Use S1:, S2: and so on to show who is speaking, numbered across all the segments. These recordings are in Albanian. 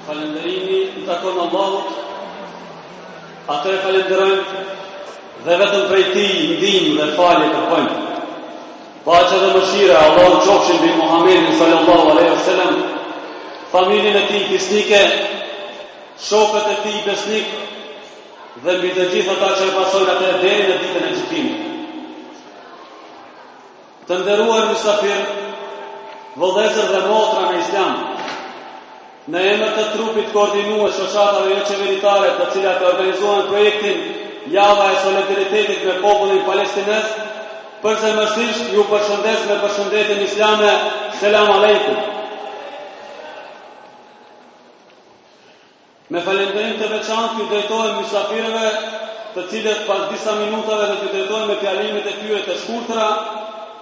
S1: Falënderimi i takon Allahut, atë e falenderojmë dhe vetëm prej Tij ndihmë dhe falje kërkojmë. Paqja dhe mëshira Allahu qofshin mbi Muhamedit sallallahu alaihi wasallam, familjen e tij besnike, shokët e tij besnik dhe mbi të gjithë ata që e pasojnë atë deri në ditën e gjykimit. Të nderuar mysafir, vëllezër dhe motra në Islam, në emër të trupit koordinues shoqatave jo qeveritare të cilat organizuan projektin Java e Solidaritetit me popullin palestinez, përzemërsisht ju përshëndes me përshëndetjen islame, selam aleikum. Me falënderim të veçantë ju drejtohem mysafirëve, të cilët pas disa minutave do t'ju drejtohem me fjalimet e tyre të shkurtra,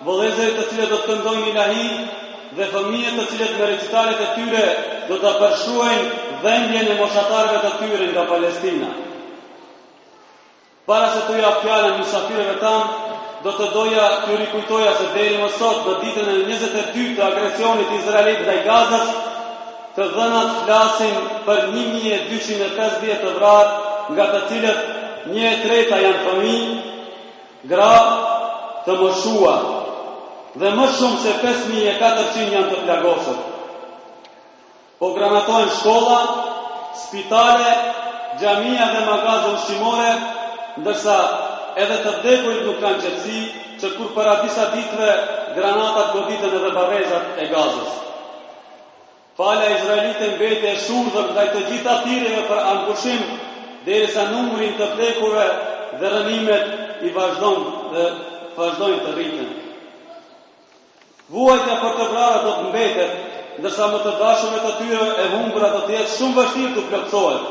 S1: vëllezërit të cilët do të këndojnë ilahi dhe fëmijët të cilët me recitalet e tyre do të përshkruajnë dhembjen e moshatarëve të tyre nga Palestina. Para se të jap fjalën mysafirëve tanë, do të doja t'ju rikujtoja se deri më sot, në ditën e 22 të agresionit izraelit ndaj Gazës, të dhënat flasin për 1250 të vrarë, nga të cilët 1/3 janë fëmijë, gra të moshuar, dhe më shumë se 5400 janë të plagosur. Po granatojnë shkolla, spitale, xhamia dhe magaze ushqimore, ndërsa edhe të vdekurit nuk kanë qetësi që kur para disa ditëve granatat goditën edhe barrezat e Gazës. Falja izraelite mbeti e shurdhër ndaj të gjitha thirrjeve për ankushim, derisa numri të vdekurve dhe rënimet i vazhdojnë të rriten. Vuajtja për të vrarë do të mbetet, ndërsa më të dashurve të tyre e humbura do të jetë shumë vështirë të plotësohet.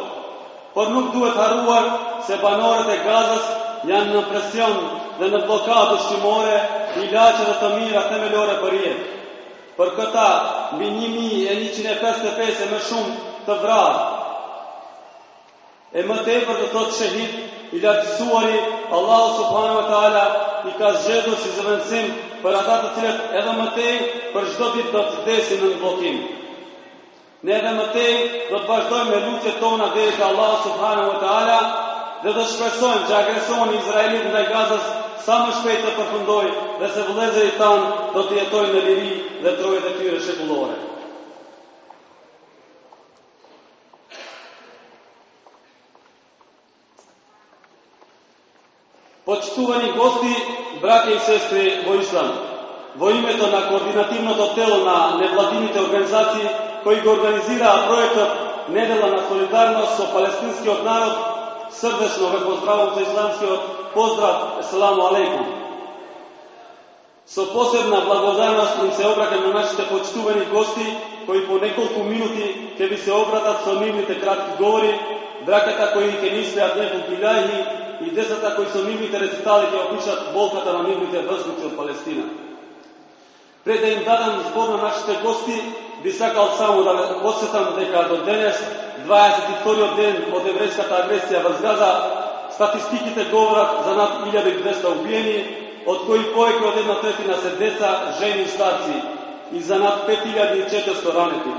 S1: Por nuk duhet harruar se banorët e Gazës janë në presion dhe në blokadë ushqimore, ilaçe dhe të mira themelore për jetë. Për këta, mbi 1155 e më shumë të vrarë. E më tepër të thotë shahid, i lartësuari Allahu subhanahu wa taala i ka zgjedhur si zëvendësim për ata të cilët edhe më tej për çdo ditë do të vdesin në bllokim. Ne edhe më tej do të vazhdojmë me lutjet tona deri te Allahu subhanahu wa taala dhe do të shpresojmë që agresioni izraelit ndaj Gazës sa më shpejt të përfundojë dhe se vëllezërit tanë do të jetojnë në liri dhe trojet e tyre shekullore. Pocztuvani gosti, braće i sestre Voislam, во името на координативното тело на невладините организации кои го организираа проектот Недела на солидарност со палестинскиот народ, срдечно ве поздравувам за исламскиот поздрав, еселаму алейкум. Со посебна благодарност им се обраќам на нашите почтувани гости, кои по неколку минути ќе ви се обратат со нивните кратки говори, браката кои ќе ни испеат неколку илаји и децата кои со нивните рецитали ќе опишат болката на нивните врсници од Палестина. Пред да им дадам збор на нашите гости, би сакал само да подсетам дека до денес, 22-иот ден од еврејската агресија врз Газа, статистиките говорат за над 1200 убиени, од кои повеќе од 1/3 се деца, жени и старци, и за над 5400 ранети.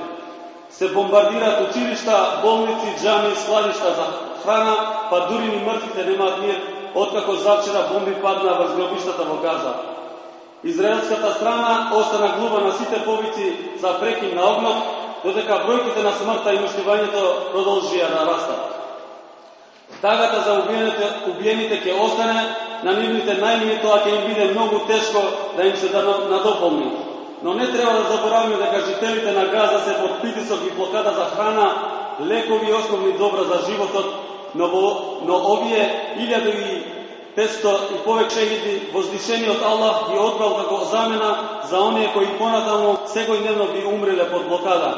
S1: Се бомбардираат училишта, болници, џами, складишта за храна, па дури ни мртвите немаат мир, откако завчера бомби паднаа врз гробиштата во Газа. Израелската страна остана глува на сите повици за прекин на огнот, додека бројките на смртта и муштивањето продолжија да растат. Тагата за убиените ќе остане, на нивните најмини тоа ќе им биде многу тешко да им се надополни. Но не треба да забораваме дека жителите на Газа се под притисок и блокада за храна, лекови и основни добра за животот, но овие 1500 и повеќе хиляди возвишени од Аллах ги одбрал како замена за оние кои понатаму секојдневно би умреле под блокада.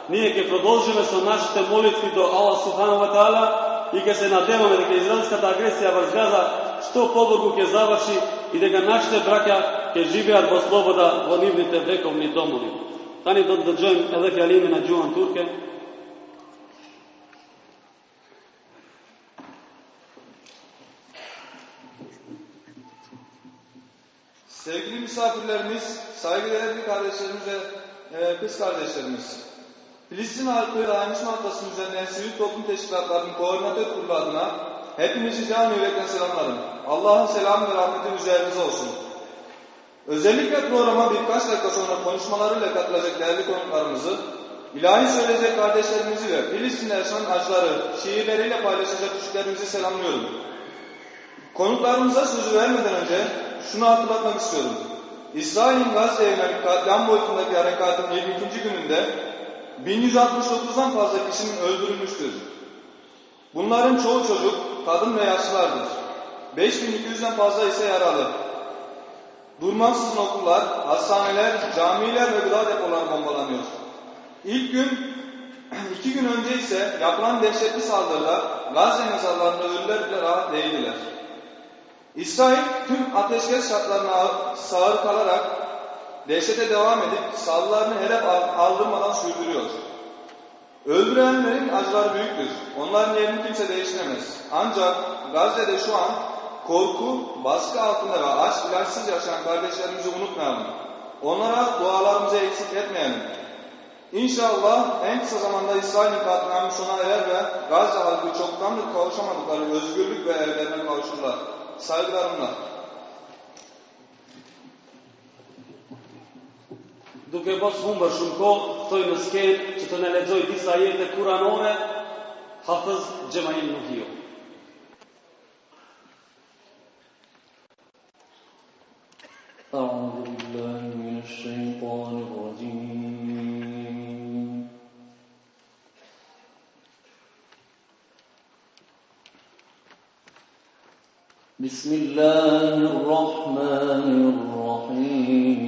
S1: Ние ќе продолжиме со нашите молитви до Аллах субхану ва таала и ќе се надеваме дека израелската агресија врз Газа што побрзо ќе заврши и дека нашите браќа ќе живеат во слобода во нивните вековни домови. Тани да дојдем edhe фјалиме на gjuhën turke.
S2: Sevgili misafirlerimiz, saygıdeğer kardeşlerimiz ve kız kardeşlerimiz, Filistin halkı dayanışma haftasını düzenleyen sivil toplum teşkilatlarının koordinatör kurulu adına hepinizi canı yürekten selamlarım. Allah'ın selamı ve rahmeti üzerinize olsun. Özellikle programa birkaç dakika sonra konuşmalarıyla katılacak değerli konuklarımızı, ilahi söyleyecek kardeşlerimizi ve Filistin'de yaşanan acıları şiirleriyle paylaşacak küçüklerimizi selamlıyorum. Konuklarımıza sözü vermeden önce şunu hatırlatmak istiyorum. İsrail'in Gazze'ye yönelik katliam boyutundaki harekatın 22. gününde 1169'dan fazla kişinin öldürülmüştür. Bunların çoğu çocuk, kadın ve yaşlılardır. 5200'den fazla ise yaralı. Durmaksızın okullar, hastaneler, camiler ve gıda depoları bombalanıyor. İlk gün, 2 gün önce ise yapılan dehşetli saldırıda Gazze mezarlarında ölüler bile rahat değildiler. İsrail tüm ateşkes şartlarına sağır kalarak dehşete devam edip saldırılarını hedef aldırmadan sürdürüyor. Öldürenlerin acıları büyüktür. Onların yerini kimse değiştiremez. Ancak Gazze'de şu an korku, baskı altında ve aç ilaçsız yaşayan kardeşlerimizi unutmayalım. Onlara dualarımızı eksik etmeyelim. İnşallah en kısa zamanda İsrail'in katliamı sona erer ve Gazze halkı çoktandır kavuşamadıkları özgürlük ve evlerine kavuşurlar. Saygılarımla.
S1: Duke mos humbur shumë kohë, ftoj në skenë që të na lexoj disa jete kuranore Hafez Gjemail Nuhiu.
S3: أعوذ بالله من الشيطان الرجيم بسم الله الرحمن الرحيم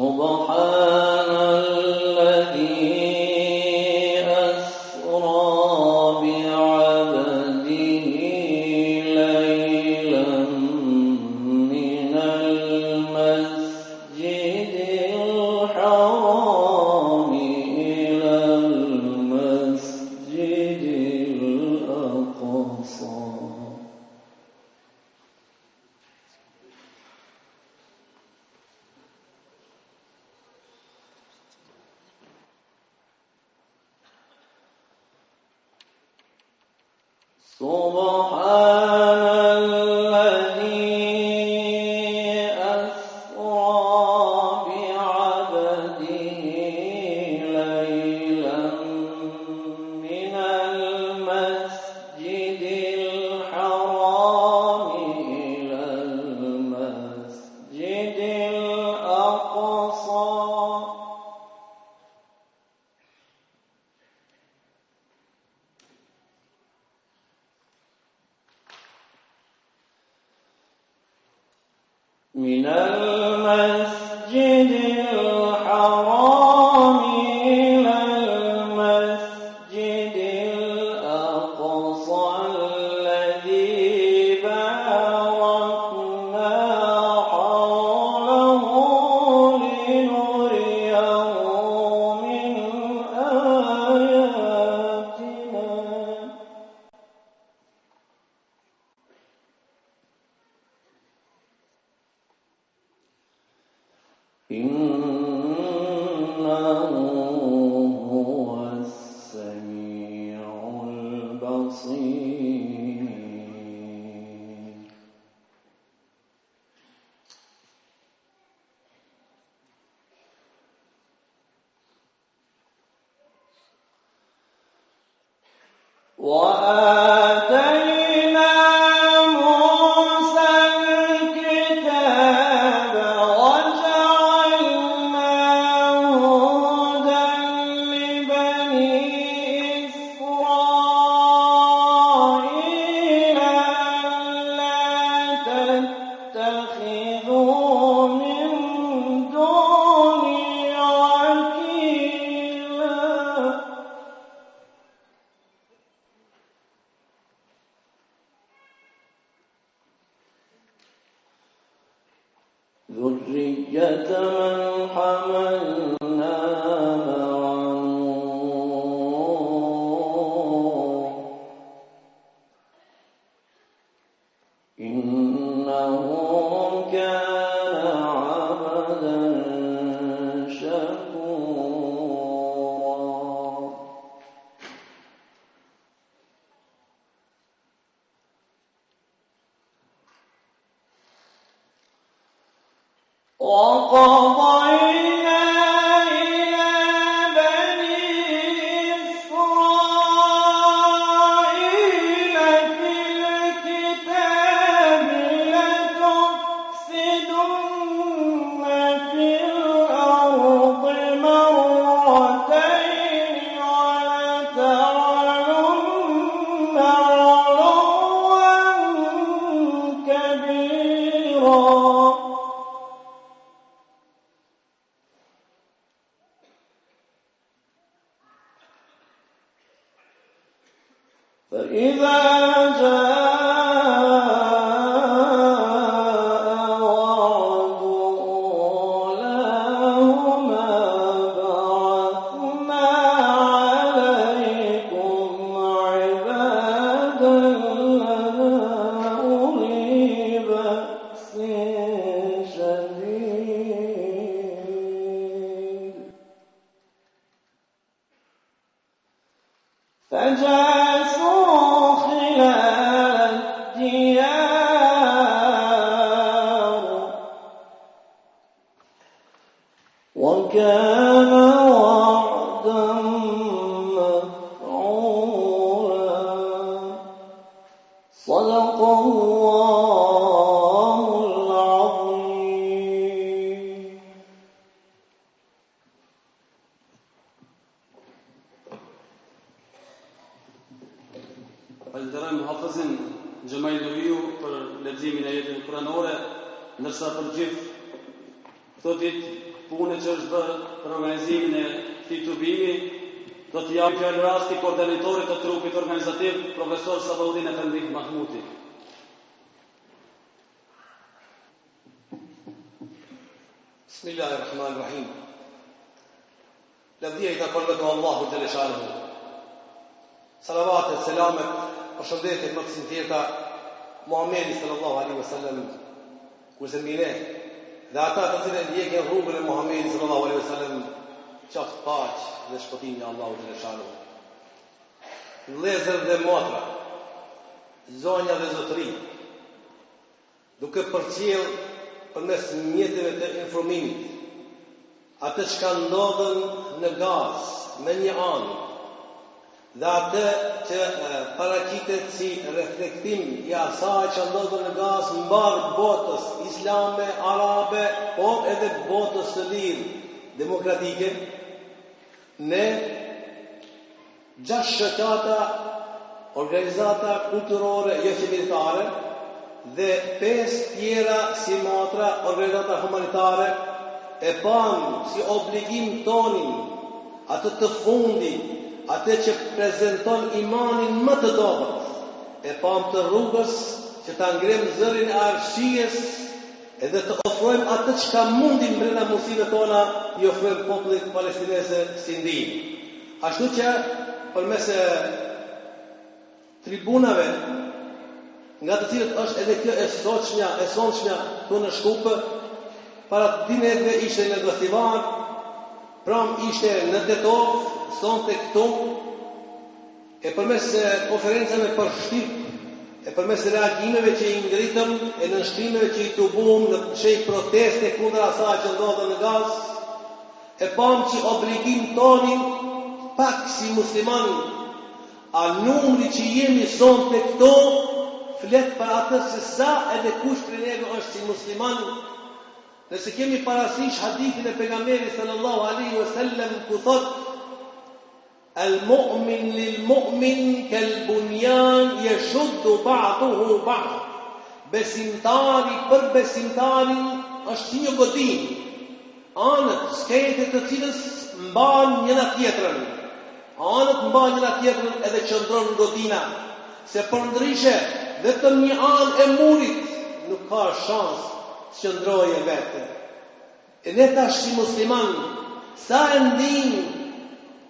S3: سبحان الذي أسرى بعبده ليلا من المسجد الحرام إلى المسجد الأقصى سبحان الذي أسرى بعبده ليلا من المسجد الحرام إلى المسجد الأقصى من المسجد الحرام إلى المسجد الأقصى الذي باركنا حوله لنريه من آياتنا إنه هو السميع البصير وآتينا موسى الكتاب وجعلناه هدى لبني إسرائيل ألا تتخذوا من دوني وكيلا ذرية من حملنا مع نوح إنه كان عبدا شكورا وقضينا إلى بني إسرائيل في الكتاب لتفسدن في الأرض مرتين ولتعلن علوا كبيرا فإذا جاء وعد أولاهما بعثنا عليكم عبادا لنا أولي بأس شديد فجاسوا خلال الديار وكان وعدا مفعولا صدق الله العظيم
S1: Falenderojmë Hafizin Xhamail Luiu për leximin e jetës kuranore, ndërsa për gjithë këto ditë punë që është bërë për organizimin e këtij tubimi, do të japë fjalë rasti koordinatorit të trupit organizativ, profesor Sabaudin Efendi Mahmuti.
S4: Bismillahirrahmanirrahim. Lavdia I takon vetëm Allahu xhalla shanuhu. Salavatet, selamet, përshëndetje më të sinqerta Muhamedi sallallahu alaihi wasallam, kurse mine dhe ata të cilët ndjekin rrugën e Muhamedit sallallahu alaihi wasallam, qoftë paqë dhe shpëtimi I Allahut xhalla shanuhu. Vëllezër dhe motra, zonja dhe zotëri, duke përcjell përmes mjeteve të informimit atë që ka ndodhen në Gazë me një anë dhe atë që paraqitet si reflektim I asaj që ndodhen në Gazë mbarë botës islame, arabe, por edhe botës së lirë demokratike, ne 6 shoqata, organizata kulturore jo qeveritare dhe 5 tjera si motra organizata humanitare e panë si obligim tonin atë të fundit, atë që prezenton imanin më të dobët, e pamë të rrugës që ta ngrem zërin e arshijes edhe të ofrojmë atë që ka mundin brenda mundësive tona I ofrojmë popullit palestinese si ndihmë. Ashtu që përmes tribunave nga të cilët është edhe kjo e sonshmja këtu në Shkup, para dineve ishte në Gostivar, pram ishte në Tetov, sonte këtu, e përmes konferencave për shtyp, e përmes reagimeve që I ngritëm, e në nështrimeve që I tubum në shej proteste kundër asaj që ndodhe në Gazë, e pam që obligim tonin pak si musliman, a numri që jemi sonte këtu, flet për atë se sa edhe kush për neve është si musliman. Nëse kemi parasysh hadithin e pejgamberit sallallahu alaihi wasallam ku thot al-mu'min lil-mu'min kal-bunyan yashuddu ba'duhu ba'd. Besimtari për besimtarin është si një godinë, anët, skelet të cilës mban njëra tjetrën. Anët mban njëra tjetrën edhe qëndron godina, se përndryshe vetëm një anë e murit nuk ka shans të qëndroje vetë. E ne tash si musliman, sa e ndim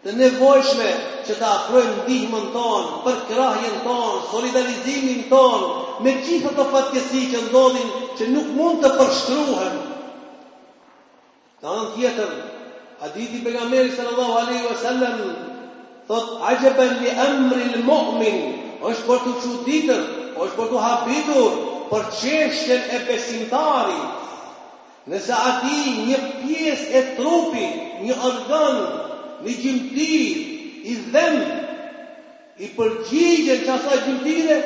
S4: të nevojshme që të afrojmë ndihmën tonë, për krahjen tonë, solidarizimin tonë, me gjithë ato fatkeqësi që ndodhin që nuk mund të përshkruhen. Në anën tjetër, hadithi pejgamberit sallallahu alaihi wasallam thot ajaban li amri al-mu'min, është për të çuditur, është për të habitur për çështjen e besimtarit. Nëse ati një pjesë e trupi, një organ, një gjymtyr, i dhem, i përgjigjen që asaj gjymtyre,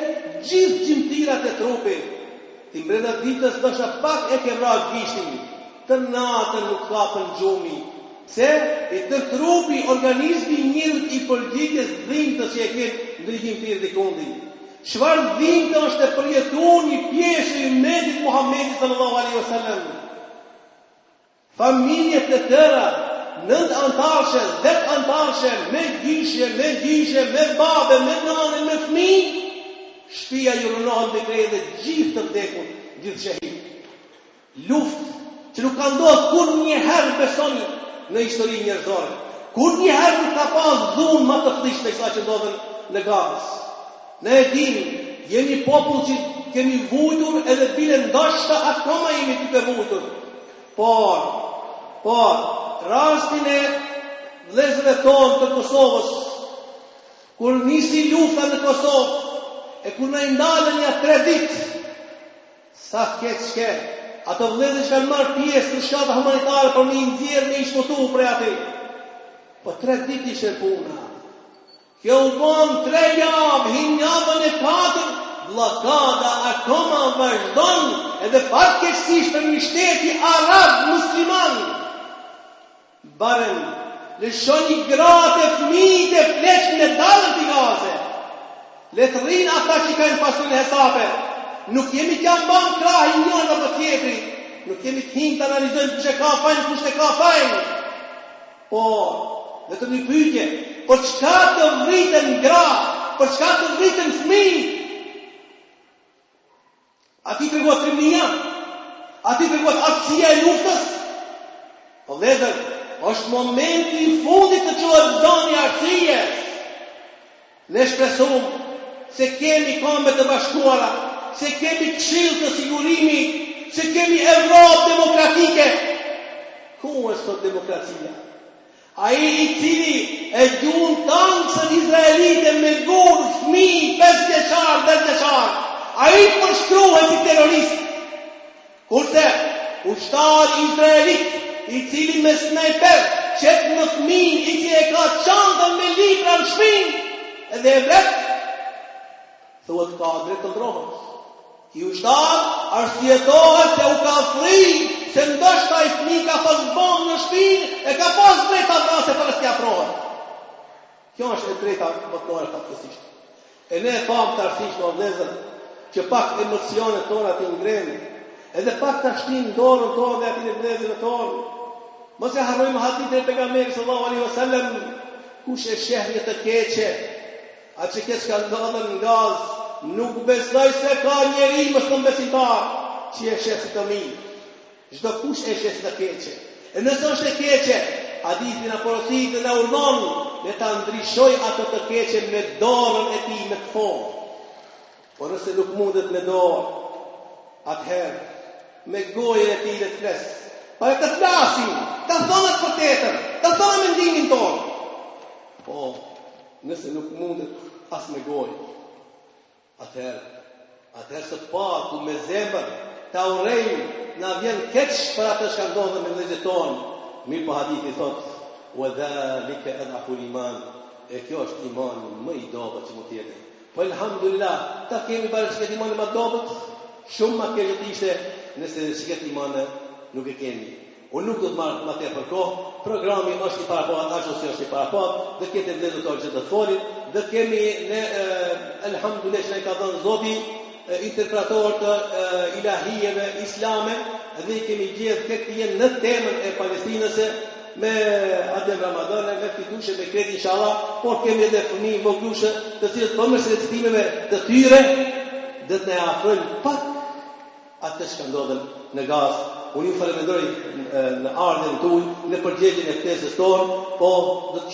S4: gjithë gjymtyrat e trupit, ti brenda ditës ndoshta pak e ke vrarë gishtin, të natën nuk kapën gjumi. Se i të trupi, organizmi njërit i përgjigjes dhimbës që e ke ndër gjymtyrët e kundit. Çfarë dhimbë është e përjetuar një pjesë i ummetit Muhamedit sallallahu alaihi wasallam? Familjet të tëra, 9 antarëshe, 10 antarëshe, me gjyshe, me babe, me nane, me fëmijë, shtëpia ju rënohet me krejë dhe gjithë të vdekur, gjithë shahid. Luftë që nuk ka ndodhur kur njëherë besoni në histori njerëzore. Kur njëherë nuk ka pas dhunë më të flishtë sa që ndodhen në Gazë. Ne e dim, jemi popull që kemi vujtur edhe bile ndoshta akoma jemi të vujtur. Por, rastin e vëllezërve tonë të Kosovës, kur nisi lufta në Kosovë, e kur në ndalën ja 3 ditë, sa keq, ato vëllezër që kanë marrë pjesë në shkata humanitare për një nxjerrje me ishmotu prej aty. Po 3 ditë ishte puna. Kjo u bën 3 javë, hin javën e 4, bllokada akoma vazhdon, edhe fatkeqësisht për një shteti arab musliman. Barem, lëshoni gratë e fëmijët e fleqën e dalën të Gaze. Le të rrinë ata që kanë pasur në hesape. Nuk jemi të amban krahin njërë në për tjetëri. Nuk jemi të hinë të analizojnë kush e ka fajnë, kush e ka fajnë. Por, dhe të një pyetje, për çka të vritën gra, për çka të vritën fëmijë? A ti kërguat trimnia? A ti kërguat aftësia e luftës? Po vëllezër, është momenti i fundit të quhet zoni i aftësisë. Ne shpresojmë se kemi kombe të bashkuara, se kemi këshill të sigurimit, se kemi Evropë demokratike. Ku është sot demokracia? Ai i cili e gjun tankën izraelite me gur, fëmijë, 5 vjeçar, 10 vjeçar, ai përshkruhet si terrorist. Kurse ushtar izraelit i cili me snajper qet në fëmijë, i cili e ka çantën me libra në shpinë, edhe e vret, thuhet ka drejt të ndrohet. Ki ushtar arsyetohet se u ka fri, se ndoshta i fëmijë ka pas bombë në shpinë, e ka pas drejt ta vrasë për të afrohet. Kjo është e drejta botërore fatkeqësisht. E ne e tham të arsyesht në vëllezër që pak emocionet tona të ngrenë, edhe pak ta shtin dorën tonë dhe atin e vëllezërve tonë. Mos e harrojmë hadithin e pejgamberit sallallahu alaihi wasallam, kush e sheh një të keqe, atë që keq ka ndodhur në Gazë, nuk besoj se ka njeri më shumë besimtar që e sheh si të mirë. Çdo kush e sheh si të keqe. E nëse është e keqe, hadithi na porosit dhe na urdhon ne ta ndryshoj ato të keqe me dorën e tij me të fortë. Por nëse nuk mundet me dorë, atëherë me gojën e tij le të flas. Para të flasim, të thonë të vërtetën, të thonë mendimin tonë. Po, nëse nuk mundet as me gojë, atëherë së paku me zemër, ta urrejmë, na vjen keq për atë që ka ndodhur me vëllezërit tonë. Mirë po hadithi thotë, wa dhalika adhaful iman. E kjo është imani më i dobët që mund të jetë. Po elhamdulillah, ta kemi bashkë imani më dobët, shumë më keq të ishte nëse shiket imani nuk e kemi. Unë nuk do të marrë më tepër kohë, programi është i paraportuar, ashtu si është i paraportuar, dhe këtë vëllezër tonë që të folin, dhe kemi ne elhamdulillah që ne ka dhënë Zoti interpretator të ilahijeve islame, dhe i kemi gjetur këtë jenë në temën e Palestinëse me Adem Ramadane, me fitushe, me kredi inshallah, por kemi edhe fëmijë voglushe, të cilët përmes recitimeve të tyre dhe të ne afrojnë pak atë që ndodhen në Gazë. Unë ju falenderoj në ardhen tuaj, në përgjigjen e ftesës tonë, po do të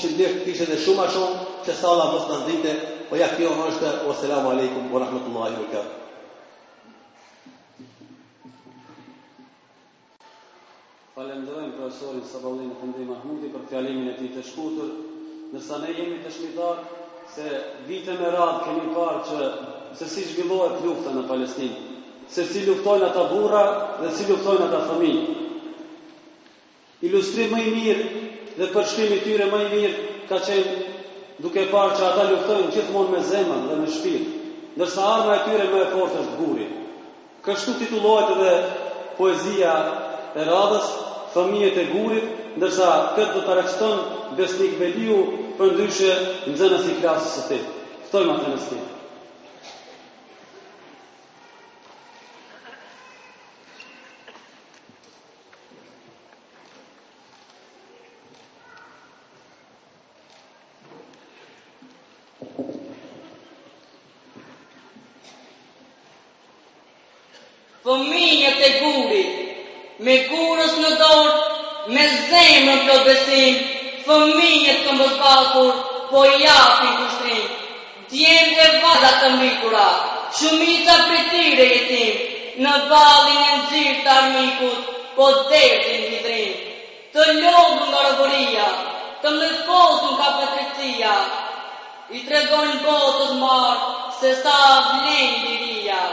S4: kishte edhe shumë a shumë që sa Allah mos na ndinte, po ja kjo është wassalamu alaikum wa rahmatullahi wa barakatuh.
S1: Falenderojmë profesorin Saballin Efendi Mahmudi për fjalimin e tij të shkurtër, ndërsa ne jemi të shmitar se vite me radhë kemi parë që se si zhvillohet lufta në Palestinë, se si luftojnë ata burra dhe si luftojnë ata fëmijë. Ilustrim më i mirë dhe përshkrimi i tyre më i mirë ka qenë duke parë që ata luftojnë gjithmonë me zemër dhe me shpirt, ndërsa arma e tyre më e fortë është buri. Kështu titullohet edhe poezia e radhës, Fëmijët e gurit, ndërsa këtë do të rekshton Besnik Beliu, përndryshe nxënës i klasës së tij. Ftojmë atë në stil.
S5: Fëmijët e gurit, me gurës në dorë, me zemrën plot besim, fëmijët këmbëzbakur, po japin kushtrim. Djemë e vada të mbikura, shumica prej tyre jetim, në vallin e nxirr të armikut, po derdhin vidrim. Të lodhur nga robëria, të mlefosur nga patrecia, i tregojnë botës marë se sa vlen liria.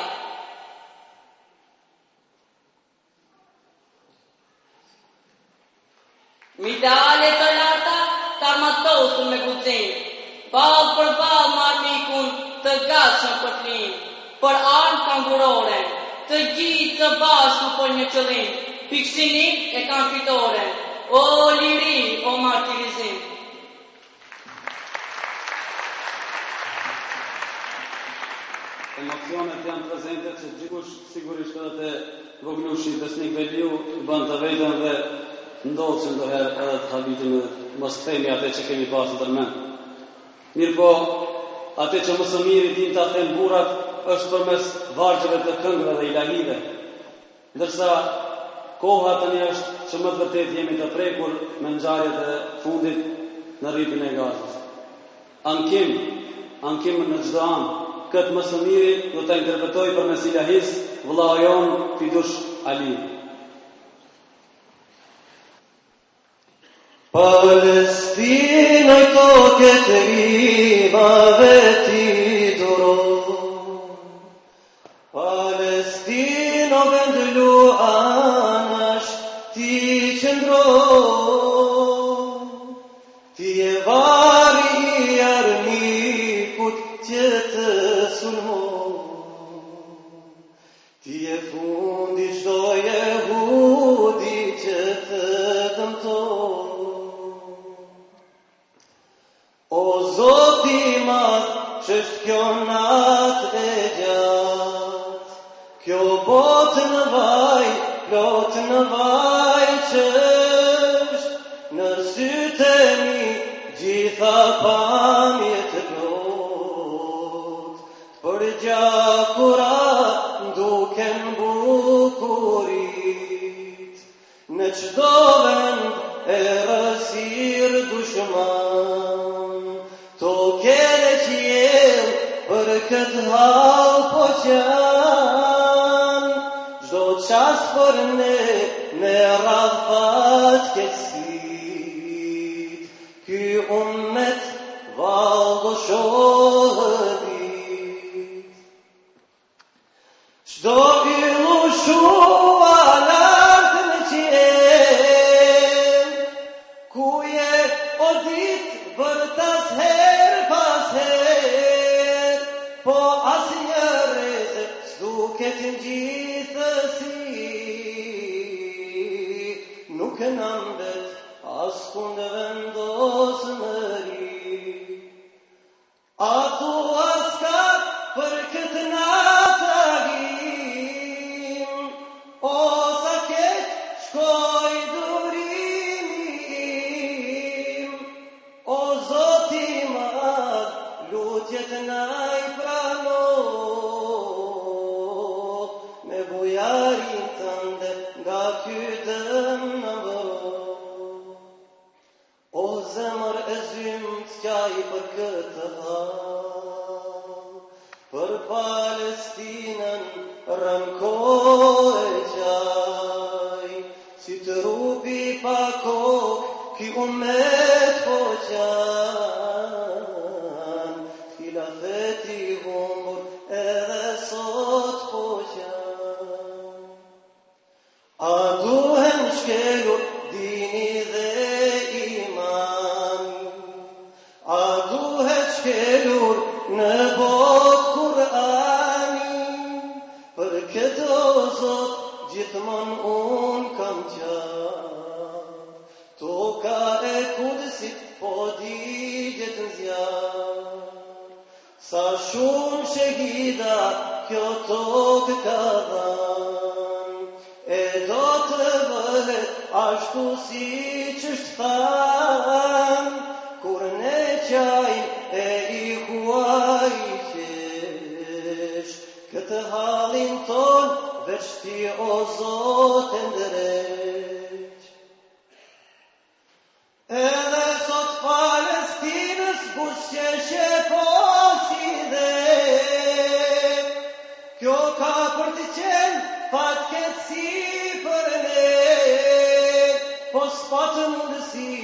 S5: Midale të larta të armatosur me guxim, ballë për ballë me armikun të gatshëm për t'lim, për armë kangurore, të gjithë të bashku për një qëllim, piksinit e kanë fitore, o liri, o martirizim.
S1: Emocionet janë prezente që gjithkush sigurisht edhe te voglushi Besnik Beliu i bën të vetën dhe ndodhë që ndoherë edhe të habitim dhe mos themi atë që kemi pasë në tërmen. Mirë po, atë që mësë miri din të them burat është përmes vargjeve të këngëve dhe ilahive. Ndërsa koha tani është që më të vërtet jemi të prekur me ngjarjet e fundit në rripin e Gazës. Ankim në çdo anë, këtë mësë miri do të interpretoj përmes ilahis vëllau jon Fidush Ali.
S3: Palestinoj toke të rimave ti duro, Palestino vend luanash ti qëndro, ti e vari i armikut që të sulmo, ti e fundi çdo jehudi që të dëmto. O Zoti i madh, ç'është kjo natë e gjatë, kjo botë në vaj, plot në vaj ç'është, në sytë e mi gjitha pamje të plot, përgjakura nduken bukurit, në çdo vend e rësir dushman. To kene qiel për këtë hall po qanë, çdo qas për ne radhat keqësit, ky ummet valdo shohëdit. Çdo illu shua lartë në qiel, ku je o dit vërtas her pas her, po asnjë rrezë s'duket gjithësi, nuk e nëmbet askund vendosmëri. A thua s'ka për këtë natagim, o sa keq shkoj durim, o Zoti i madh, lutjet na i prano, me bujar Palestinën rënko e qaj, si të rupi pa kokë, ki umet po qan, khilafeti humbur edhe sot po qan. A duhem shkelur dini dhe imani, a duhet shkelur në bot Kur'ani, për këtë o Zot gjithmon unë kam qan. Toka e Kudësit po digjet në zjarë, sa shumë shehida kjo tokë ka dhanë, e do të bëhet ashtu si që thanë, kur ne qajnë e i huaj qesh, këtë halin ton veç ti o Zot e ndreq. Edhe sot Palestinës buzëqeshje po si dhe, kjo ka për të qenë fatkeqësi për ne, po s'patë mundësi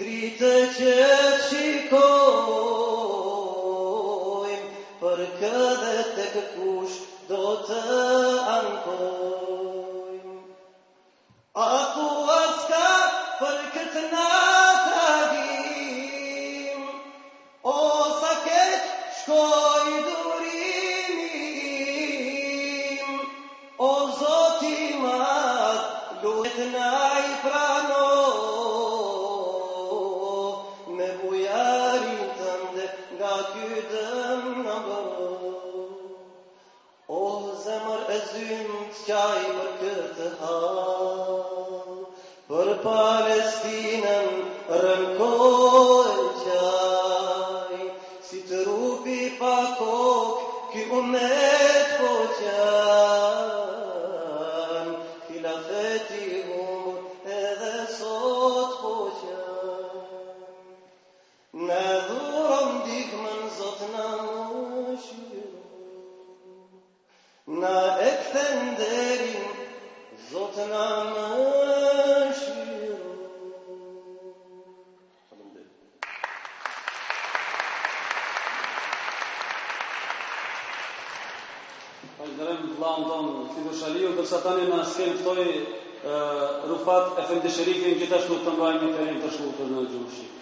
S3: dritë që të shikojmë, për këtë të këkush do të ankojmë. A thua s'ka për këtë natë agim, o sa keq shkoj durimi im, o Zoti madh, lutet na i prano, me bujarin tënde nga ky dëm na mbro. O zemër e zymt qaj për këtë hal, për Palestinën rënko e qaj, si të rupi pa kokë, ky umet po qan, khilafeti humbur edhe sot po qan. Ne dhuron ndihmën Zot na mëshiro, na e kthen nderin Zot na mëshiro.
S1: Falenderojm vllaun ton Fido Shaliu, dërsa tani na s'kem ftoi Rufat Efendi Sherifin gjithashtu të mbajmë një ferim të shkurtër në gjuhë shqipe.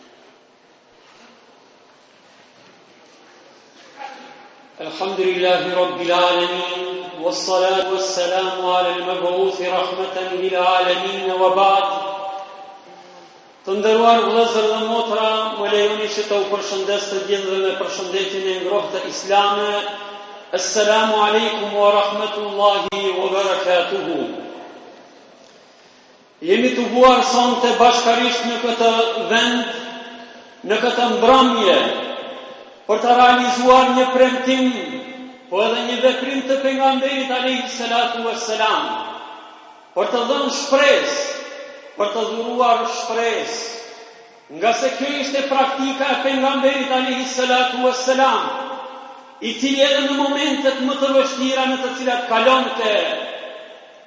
S6: الحمد لله رب العالمين والصلاة والسلام على المبعوث رحمة للعالمين وبعد. Të nderuar vëllezër dhe motra, më lejoni që të u përshëndes të gjithëve me përshëndetjen e ngrohtë islame. Assalamu alaikum wa rahmatullahi wa barakatuhu. Jemi të huar sonte bashkarisht në këtë vend, në këtë mbrëmje, për të realizuar një premtim, po edhe një veprim të pejgamberit alayhi salatu wassalam, për të dhënë shpresë, për të dhuruar shpresë, nga se kjo ishte praktika e pejgamberit alayhi salatu wassalam, i cili edhe në momentet më të vështira në të cilat kalonte,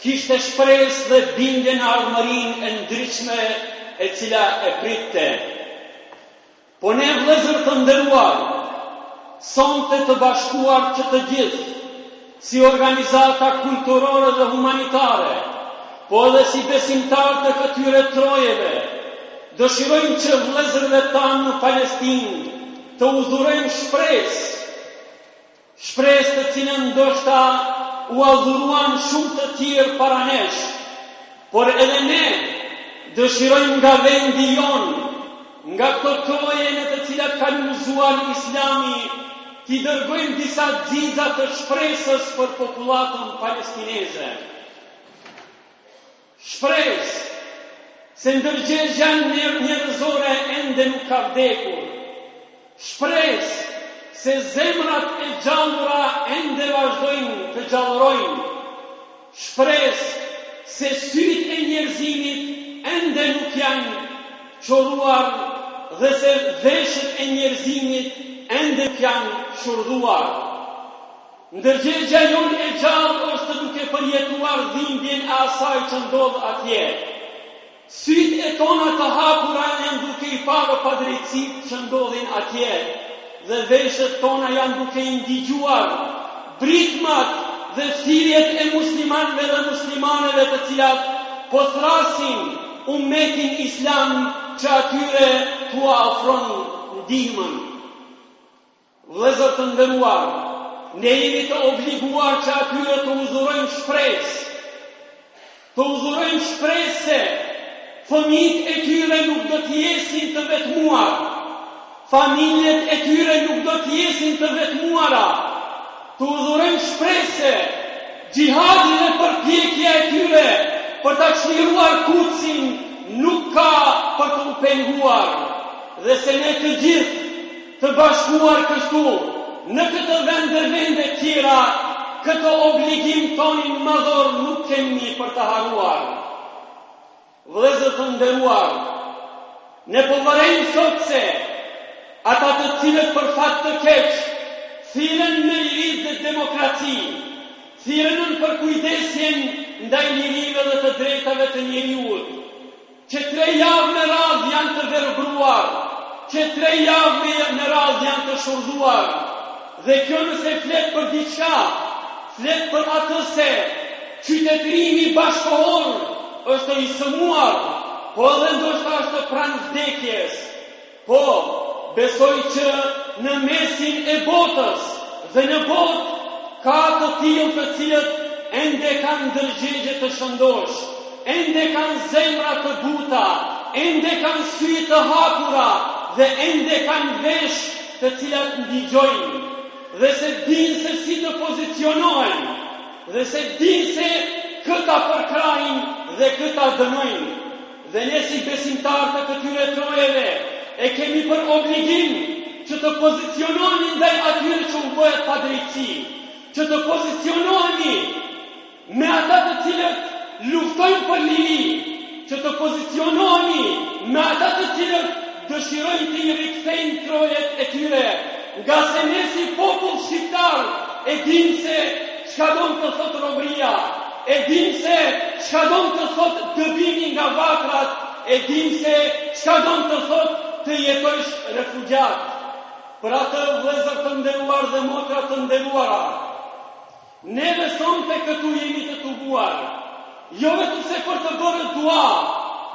S6: kishte shpresë dhe bindje në ardhmërinë e ndryshme e cila e pritte. Po ne vëllezër të nderuar, sonte të bashkuar që të gjithë, si organizata kulturore dhe humanitare, po edhe si besimtar të këtyre trojeve, dëshirojmë që vëllezërve tanë në Palestinë të udhërojmë shpresë të cilën ndoshta u adhuruan shumë të tjerë para nesh, por edhe ne dëshirojmë nga vendi jonë, nga këto troje në të cilat ka luzuar Islami, t'i dërgojmë disa xixa të shpresës për popullatën palestineze. Shpresë se ndërgjegjja njerëzore ende nuk ka vdekur. Shpresë se zemrat e gjallura ende vazhdojnë të gjallërojnë. Shpresë se syrit e njerëzimit ende nuk janë çoruar dhe se veshët e njerëzimit ende nuk janë shurdhuar. Ndërgjegja jonë e gjallë është duke përjetuar dhimbjen e asaj që ndodh atje. Sytë e tona të hapura janë duke i parë padrejtësitë që ndodhin atje, dhe veshët tona janë duke i ndigjuar britmat dhe thirrjet e muslimanëve dhe muslimaneve të cilat po thrasin ummetin islam që atyre t'ua ofron ndihmën. Vëllezër të nderuar, ne jemi të obliguar që atyre të uzurojmë shpresë. Të uzurojmë shpresë se fëmijët e tyre nuk do të jesin të vetmuar. Familjet e tyre nuk do të jesin të vetmuara. Të udhurojmë shpresë se gjihadi dhe përpjekja e tyre për ta çliruar Kudsin nuk ka për të u penguar, dhe se ne të gjithë të bashkuar kështu në këtë vend dhe vende tjera, këtë obligim tonin madhor nuk kemi për të haruar. Vëllezër të nderuar, ne po vërejmë sot se ata të cilët për fat të keq thirrën me liri dhe demokraci, thirrën për kujdesjen ndaj lirive dhe të drejtave të njeriut, që 3 javë në radhë janë të verbruar, që 3 javë në radhë janë të shurzuar, dhe kjo nëse flet për diçka, flet për atë se qytetërimi bashkëkohor është i sëmuar, po edhe ndoshta është pranë vdekjes. Po, besoj që në mesin e botës dhe në botë ka të tillë të cilët ende kanë ndërgjegje të shëndosh, ende kanë zemra të buta, ende kanë sy të hapura dhe ende kanë vesh të cilat ndigjojnë, dhe se dinë se si të pozicionohen, dhe se dinë se këta përkrajnë dhe këta dënojnë. Dhe ne si besimtarë të këtyre trojeve e kemi për obligim që të pozicionohemi ndaj atyre që u bëhet padrejtësi, që të pozicionohemi me ata të cilët luftojnë për liri, që të pozicionohemi me ata të cilët dëshirojnë të i rikthejnë trojet e tyre, nga se ne si popull shqiptar e dim se çka don të thotë robëria, e dim se çka don të thotë dëbimi nga vatrat, e dim se çka don të thotë të jetojsh refugjat. Për atë, vëllezër të nderuar dhe motra të nderuara, neve sonte këtu jemi të tubuar, jo vetëm se për të bërë dua,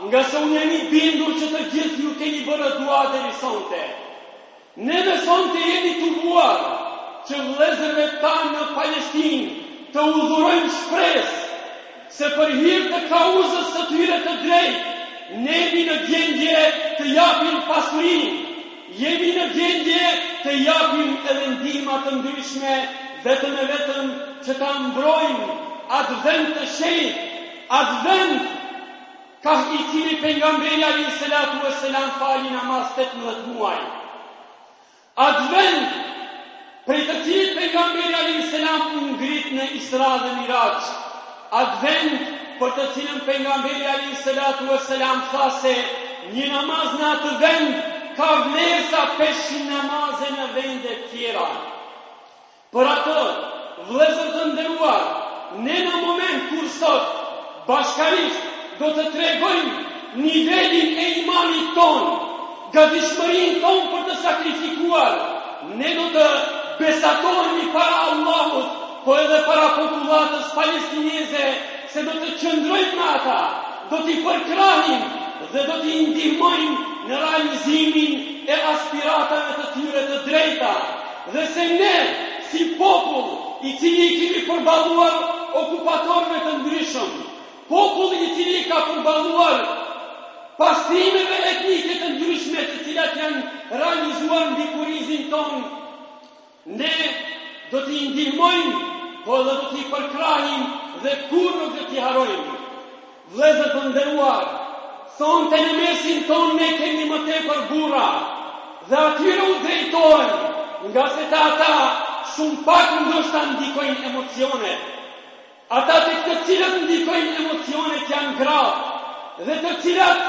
S6: nga se unë jemi bindur që të gjithë ju keni bërë dua deri sonte. Neve sonte jemi tubuar që vëllezërve tanë në Palestinë të udhurojmë shpresë se për hir të kauzës së tyre të drejtë, ne jemi në gjendje të japim pasurinë, jemi në gjendje të japim edhe ndihma të ndryshme, vetëm e vetëm që ta mbrojmë atë vend të shenjtë, atë vend ka i cili pejgamberi alayhi salatu vesselam fali namaz 18 muaj. Atë vend prej të cilit pejgamberi alayhi salam u ngrit në Isra dhe Miraj, atë vend për të cilën pejgamberi alayhi salatu vesselam tha se një namaz në atë vend ka vlerë sa 500 namaze në vende tjera. Për atë, vëllezër të nderuar, ne në moment kur sot bashkarisht do të tregojmë nivelin e imanit ton, gatishmërinë ton për të sakrifikuar, ne do të besatohemi para Allahut, po edhe para popullatës palestineze, se do të qëndrojmë me ata, do t'i përkrahim dhe do t'i ndihmojmë në realizimin e aspiratave të tyre të drejta, dhe se ne, si popull i cili i kemi përballuar okupatorëve të ndryshëm, popull i cili ka përballuar pastrimeve etnike të ndryshme të cilat janë realizuar mbi kurizin ton, ne do t'i ndihmojmë, po edhe do t'i përkrahim dhe kur nuk do t'i harojmë. Vëllezër të nderuar, sonte në mesin ton ne kemi më tepër burra, dhe atyre u drejtohen, nga se të ata shumë pak ndoshta ndikojnë emocionet. Ata të cilët ndikojnë emocionet janë gratë, dhe të cilat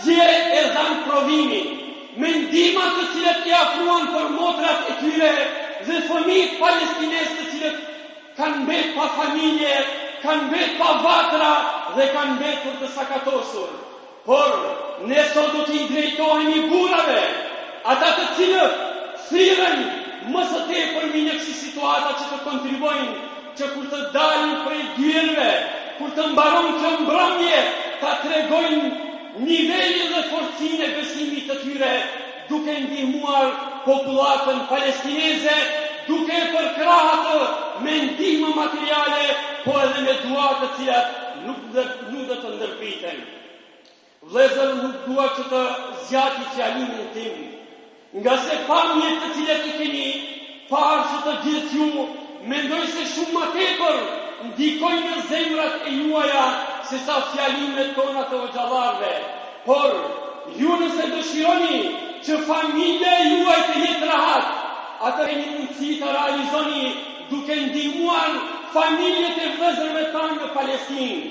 S6: dje e dhanë provimin, me ndihmat të cilët i afruan për motrat e tyre dhe fëmijët palestines të cilët kanë mbet pa familje, kanë mbet pa vatra dhe kanë mbetur të sakatosur. Por ne sot do t'i drejtohemi burrave, ata të cilët thirren më së tepërmi në kësi situata që të kontribojnë që kur të dalin prej dyerve, kur të mbaron kjo mbrëmje, ta tregojnë nivelin dhe forcinë e besimit të tyre, duke ndihmuar popullatën palestineze, duke përkrahë atë me ndihmë materiale, po edhe me dua të cilat nuk do të ndërpriten. Vëllezër, nuk dua që të zgjati fjalimin tim, nga se pamjet të cilat i keni parë që të gjithë ju, mendoj se shumë më tepër ndikojnë në zemrat e juaja se sa fjalimet tona të xhallarëve. Por ju nëse dëshironi që familja e juaj të jetë rahat, atë keni mundësi të realizoni duke ndihmuar familjet e vëllezërve tanë në Palestinë.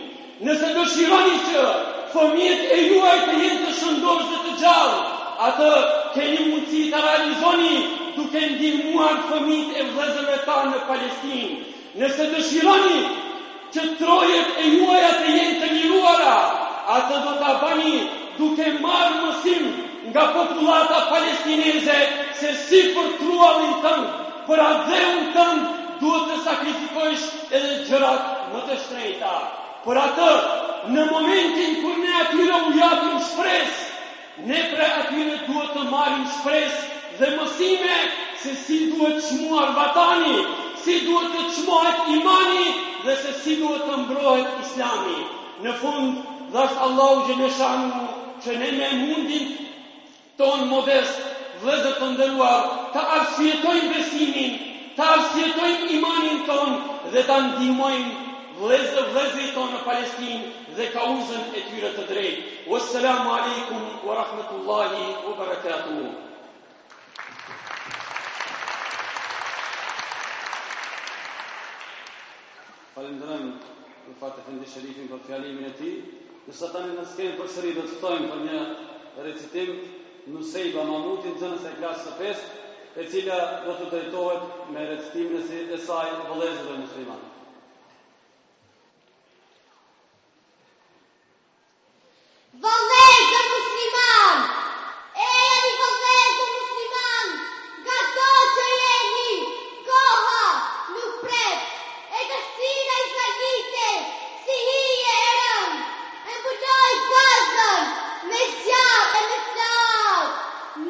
S6: Nëse dëshironi që fëmijët e juaj të jenë të shëndosh dhe të gjallë, atë keni mundësi të realizoni duke ndihmuar fëmijët e vëllezërve tanë në Palestinë. Nëse dëshironi që trojet e juaja të jenë të liruara, atë do ta bani duke marrë mësim nga popullata palestineze se si për truallin tënd, për adheun tënd duhet të sakrifikosh edhe gjërat më të shtrenjta. Për atë, në momentin kur ne atyre u japim shpresë, ne pre atyre duhet të marrim shpresë dhe mësime se si duhet çmuar vatani, si duhet të çmohet imani dhe se si duhet të mbrohet Islami. Në fund, dhash Allahu xheleshanu që ne me mundin ton modest, vëllezër të nderuar, të arsyetojmë besimin, të arsyetojmë imanin ton dhe ta ndihmojmë vëllezërit tonë në Palestinë dhe kauzën e tyre të drejtë. Wassalamu alaikum wa rahmatullahi wa barakatuh.
S1: Falenderojmë për Fatih Efendi Sherifin për fjalimin e tij. Nëse tani në skenë përsëri do të ftojmë për një recitim Nusejba Mamutin, nxënës e klasës së 5, e cila do të drejtohet me recitimin e saj vëllezërve muslimanë.
S7: Vëllezër musliman, jeni vëllezër musliman, nga do që jeni, koha nuk pret, e gëstina izraelite, si hije e rëm, e mbuloj gazën, me zjarë e me flaut,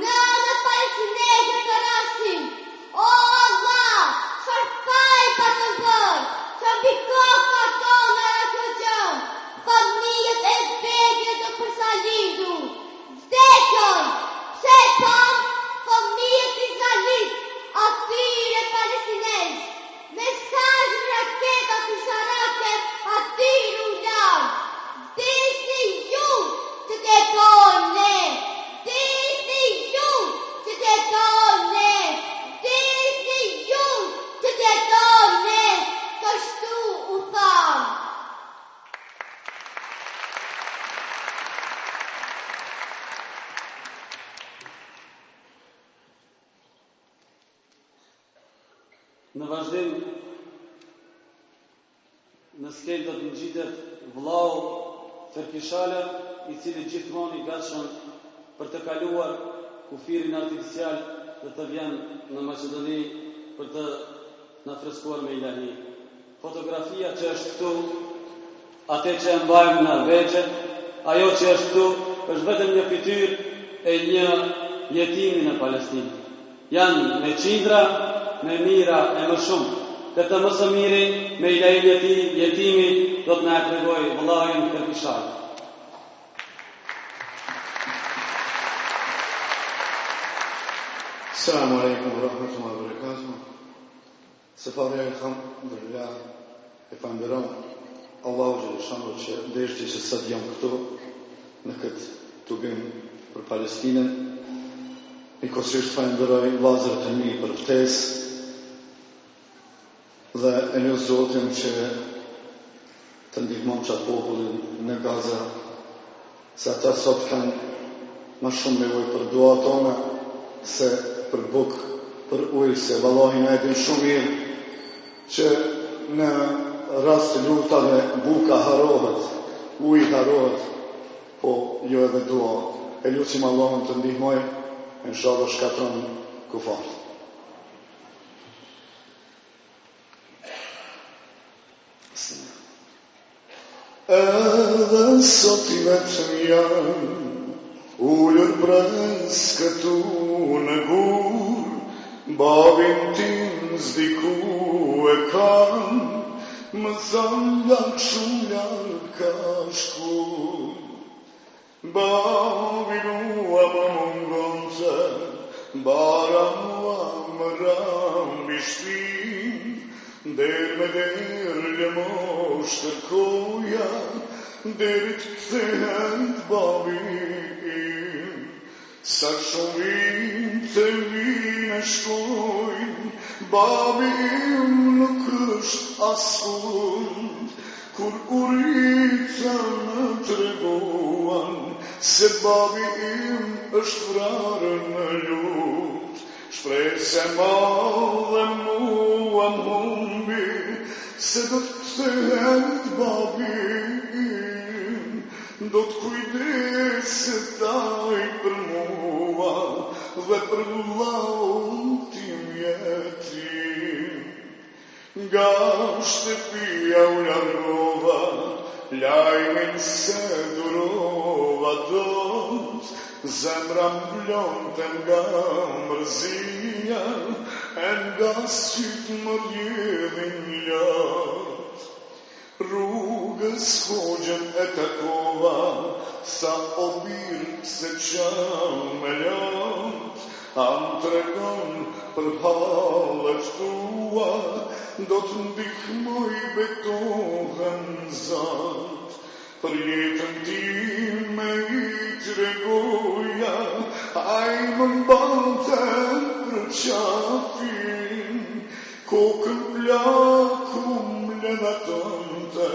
S7: në palestineze të rasin. O Allah, çfarë ka të bërë, që mbi koka tonë e kjo gjëm, familjet e vdekjes do përsalidu, vdekjon, pse pam familjet izraelit, atyre palestinez, mesazhin raketa kusharake, atyre u lam, disni ju që te kone, disni ju që te kone, disni ju që te kone, kështu u thamë.
S1: Në vazhdim, në skenë do të ngjitet vllau Ferkishala, i cili gjithmonë i gatshëm për të kaluar kufirin artificial dhe të vjen në Maqedoni për të na freskuar me ilahi. Fotografia që është këtu, atë që e mbajmë në veçe, ajo që është këtu, është vetëm një fytyrë e një jetimi në Palestinë. Janë me qindra, me mira e më shumë. Këtë më së miri, me ilajin e tij, jetimi, do të na e tregoj vëllain Ferkishal.
S8: Assalamu alaikum wa rahmatullahi wa barakatuh. Se pare alhamdulillah, e falenderoj Allahu xhaleshanu që deshti që sot jam këtu në këtë tubim për Palestinën. Nikosisht falenderoj vllazërit e mi për ftesë dhe e një Zotin që të ndihmon qatë popullin në Gaza, se ata sot kanë ma shumë nevojë për dua tona se për bukë, për ujë, se vallahi na e din shumë mirë që në rast të luftave buka harohet, uji harohet, po jo edhe dua. E lutim Allahun të ndihmoj, inshallah shkatron kufar. Edhe sot I vetëm janë ullur pres këtu në gur, babin tim zdiku e kam, më thënë lakë shumë larë ka shku. Babin ua më mungon të, bara mua më rambi shpin, der me der lëmosh të koja, derit këthehet babin. Sa shumë të vine shkojnë, babin nuk është asfund, kur uritën më treguan, se babi im është vrarë në lut. Shprese madhe mua humbi, se do të kthehet babi im, do të kujdeset ai për mua, dhe për vllaun tim jetim. Nga shtëpia u largova, lajmin se durova dot, zemra mblonte nga mërzia, e nga syt më rjedhin lot. Rrugës hoxhën e takova, sa o birë se qam me lot, am tregon për hallet tua, do të ndihmoj betohen Zot. Për jetën time I tregoja, ai më mbante për qafin, kokën plakum lenatonte,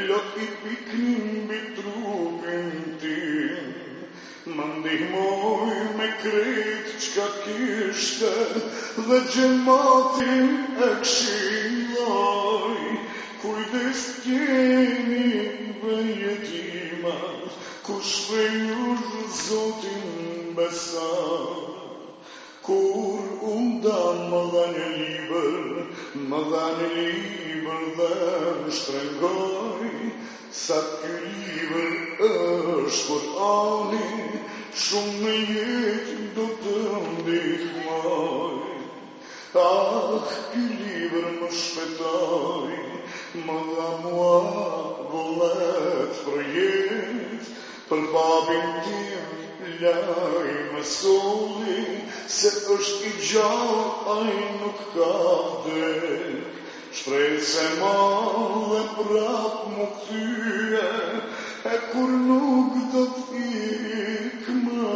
S8: lot I piknin mbi trupin tim. Më ndihmoj me kretë qka kishte, dhe gjematin e kshiloj, kujdes t'jeni dhe jetimat, kush prej jush Zotin besar. Kur dam më dha një libër dhe më shtrengoj, sa ky libër është Kur'ani, shumë në jetë do të ndihmoj. Ah, ky libër më shpëtoi, më dha mua vullnet për jetë, për babin tim laj më solli, se është I gjallë, ai nuk ka vdek. Shprese madhe prap më kthye, e kur nuk do t'ik më,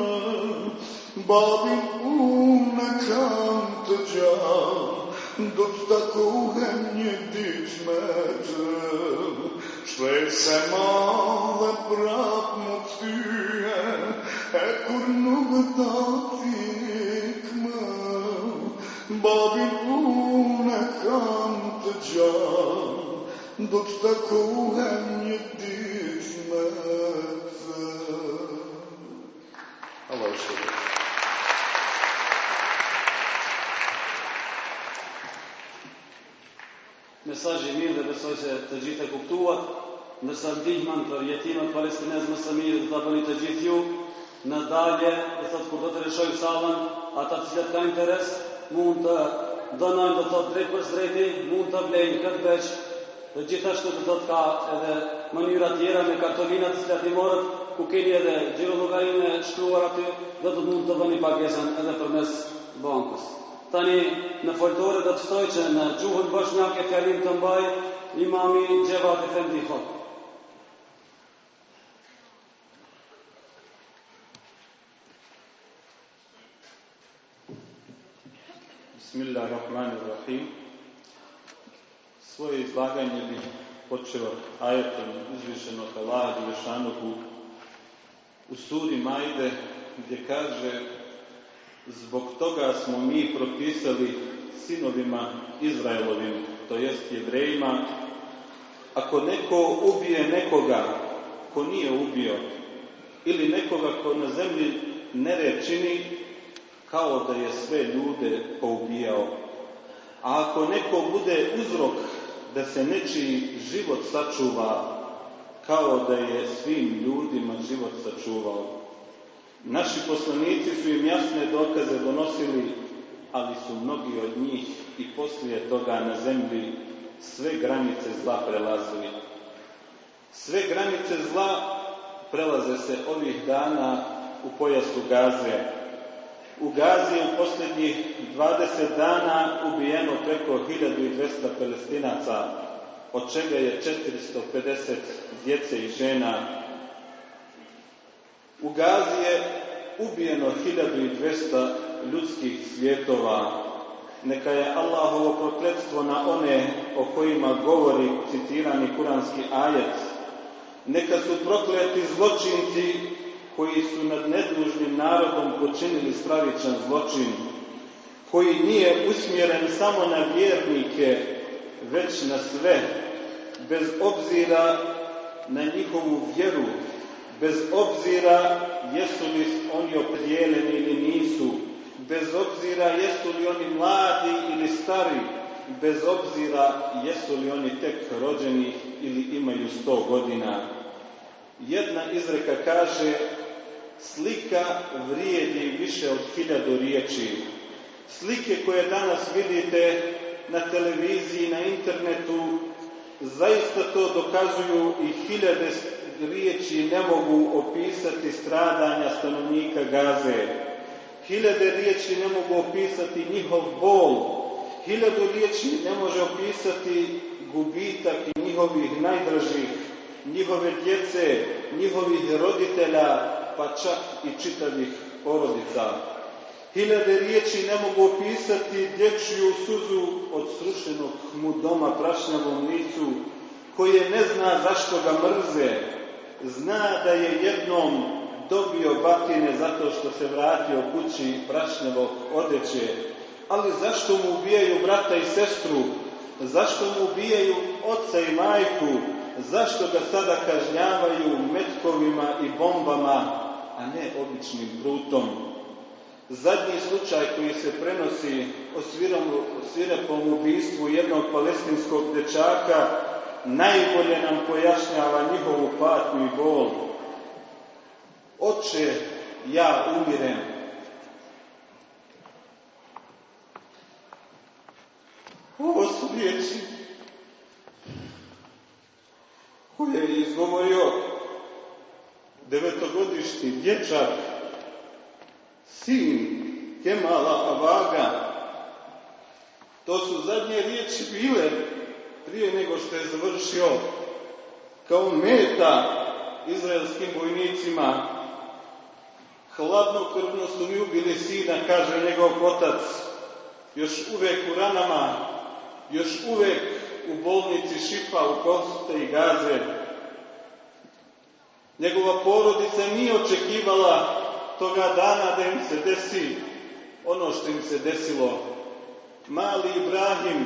S8: babin unë kam të gjallë, do t'takohem një ditë me të. Shprese madhe prap më kthye, e kur nuk do t'ik më, babin unë kam të gjallë, do t'takohem një ditë me të. Allah shkëtë.
S1: Mesazhi I mirë dhe besoj se të gjithë e kuptuat, ndërsa ndihmën për jetimat palestinez më së miri do ta bëni të gjithë ju, në dalje, dhe thot kur do të lëshojmë sallën, ata të cilët kanë interes, mund të donojnë do të thot drejt për drejti, mund të blejnë këtë veç, dhe gjithashtu do të ka edhe mënyra tjera me kartolinat të cilat I morët, ku keni edhe xhirollogarin e shkruar aty, dhe do të mund të bëni pagesën edhe përmes bankës. Tani në foltore do të ftoj që në gjuhën bosnjake fjalim të mbaj imami Xhevat Efendi Hot.
S9: Bismillahirrahmanirrahim. Svoje izlaganje bih počeo ajetom uzvišenog Allaha Đelešanuhu u suri Maide, gdje kaže: zbog toga smo mi propisali sinovima Izraelovim to jest Jevrejima, ako neko ubije nekoga ko nije ubio, ili nekoga ko na zemlji nered čini, kao da je sve ljude poubijao. A ako neko bude uzrok da se nečiji život sačuva, kao da je svim ljudima život sačuvao. Naši poslanici su im jasne dokaze donosili, ali su mnogi od njih i poslije toga na zemlji sve granice zla prelazili. Sve granice zla prelaze se ovih dana u pojasu Gaze. U Gazi je u posljednjih 20 dana ubijeno preko 1200 Palestinaca, od čega je 450 djece i žena. U Gazi je ubijeno 1200 ljudskih svjetova. Neka je Allahovo prokletstvo na one o kojima govori citirani kuranski ajet. Neka su prokleti zločinci koji su nad nedužnim narodom počinili stravičan zločin, koji nije usmjeren samo na vjernike, već na sve, bez obzira na njihovu vjeru, bez obzira jesu li oni opredijeljeni ili nisu, bez obzira jesu li oni mladi ili stari, bez obzira jesu li oni tek rođeni ili imaju 100 godina. Jedna izreka kaže: slika vrijedi više od 1000 riječi. Slike koje danas vidite na televiziji, na internetu, zaista to dokazuju i 1000 riječi ne mogu opisati stradanja stanovnika Gaze. 1000 riječi ne mogu opisati njihov bol. 1000 riječi ne može opisati gubitak njihovih najdražih, njihove djece, njihovih roditelja, pa čak i čitavih porodica. 1000 riječi ne mogu opisati dječju suzu od srušenog mu doma prašnjavom licu, koje ne zna zašto ga mrze. Zna da je jednom dobio batine zato što se vratio kući prašnjavog odeće. Ali zašto mu ubijaju brata i sestru? Zašto mu ubijaju oca i majku? Zašto ga sada kažnjavaju metkovima i bombama, a ne običnim prutom? Zadnji slučaj koji se prenosi o svirepom ubistvu jednog palestinskog dječaka najbolje nam pojašnjava njihovu patnju i bol. Oče, ja umirem. Ovo su riječi koje je izgovorio 9-godišnji dječak, sin Kemala Avaga. To su zadnje riječi bile prije nego što je završio kao meta izraelskim vojnicima. Hladnokrvno su mi ubili sina, kaže njegov otac, još uvijek u ranama, još uvijek u bolnici Šifa u Koste i Gaze. Njegova porodica nije očekivala toga dana da im se desi ono što im se desilo. Mali Ibrahim,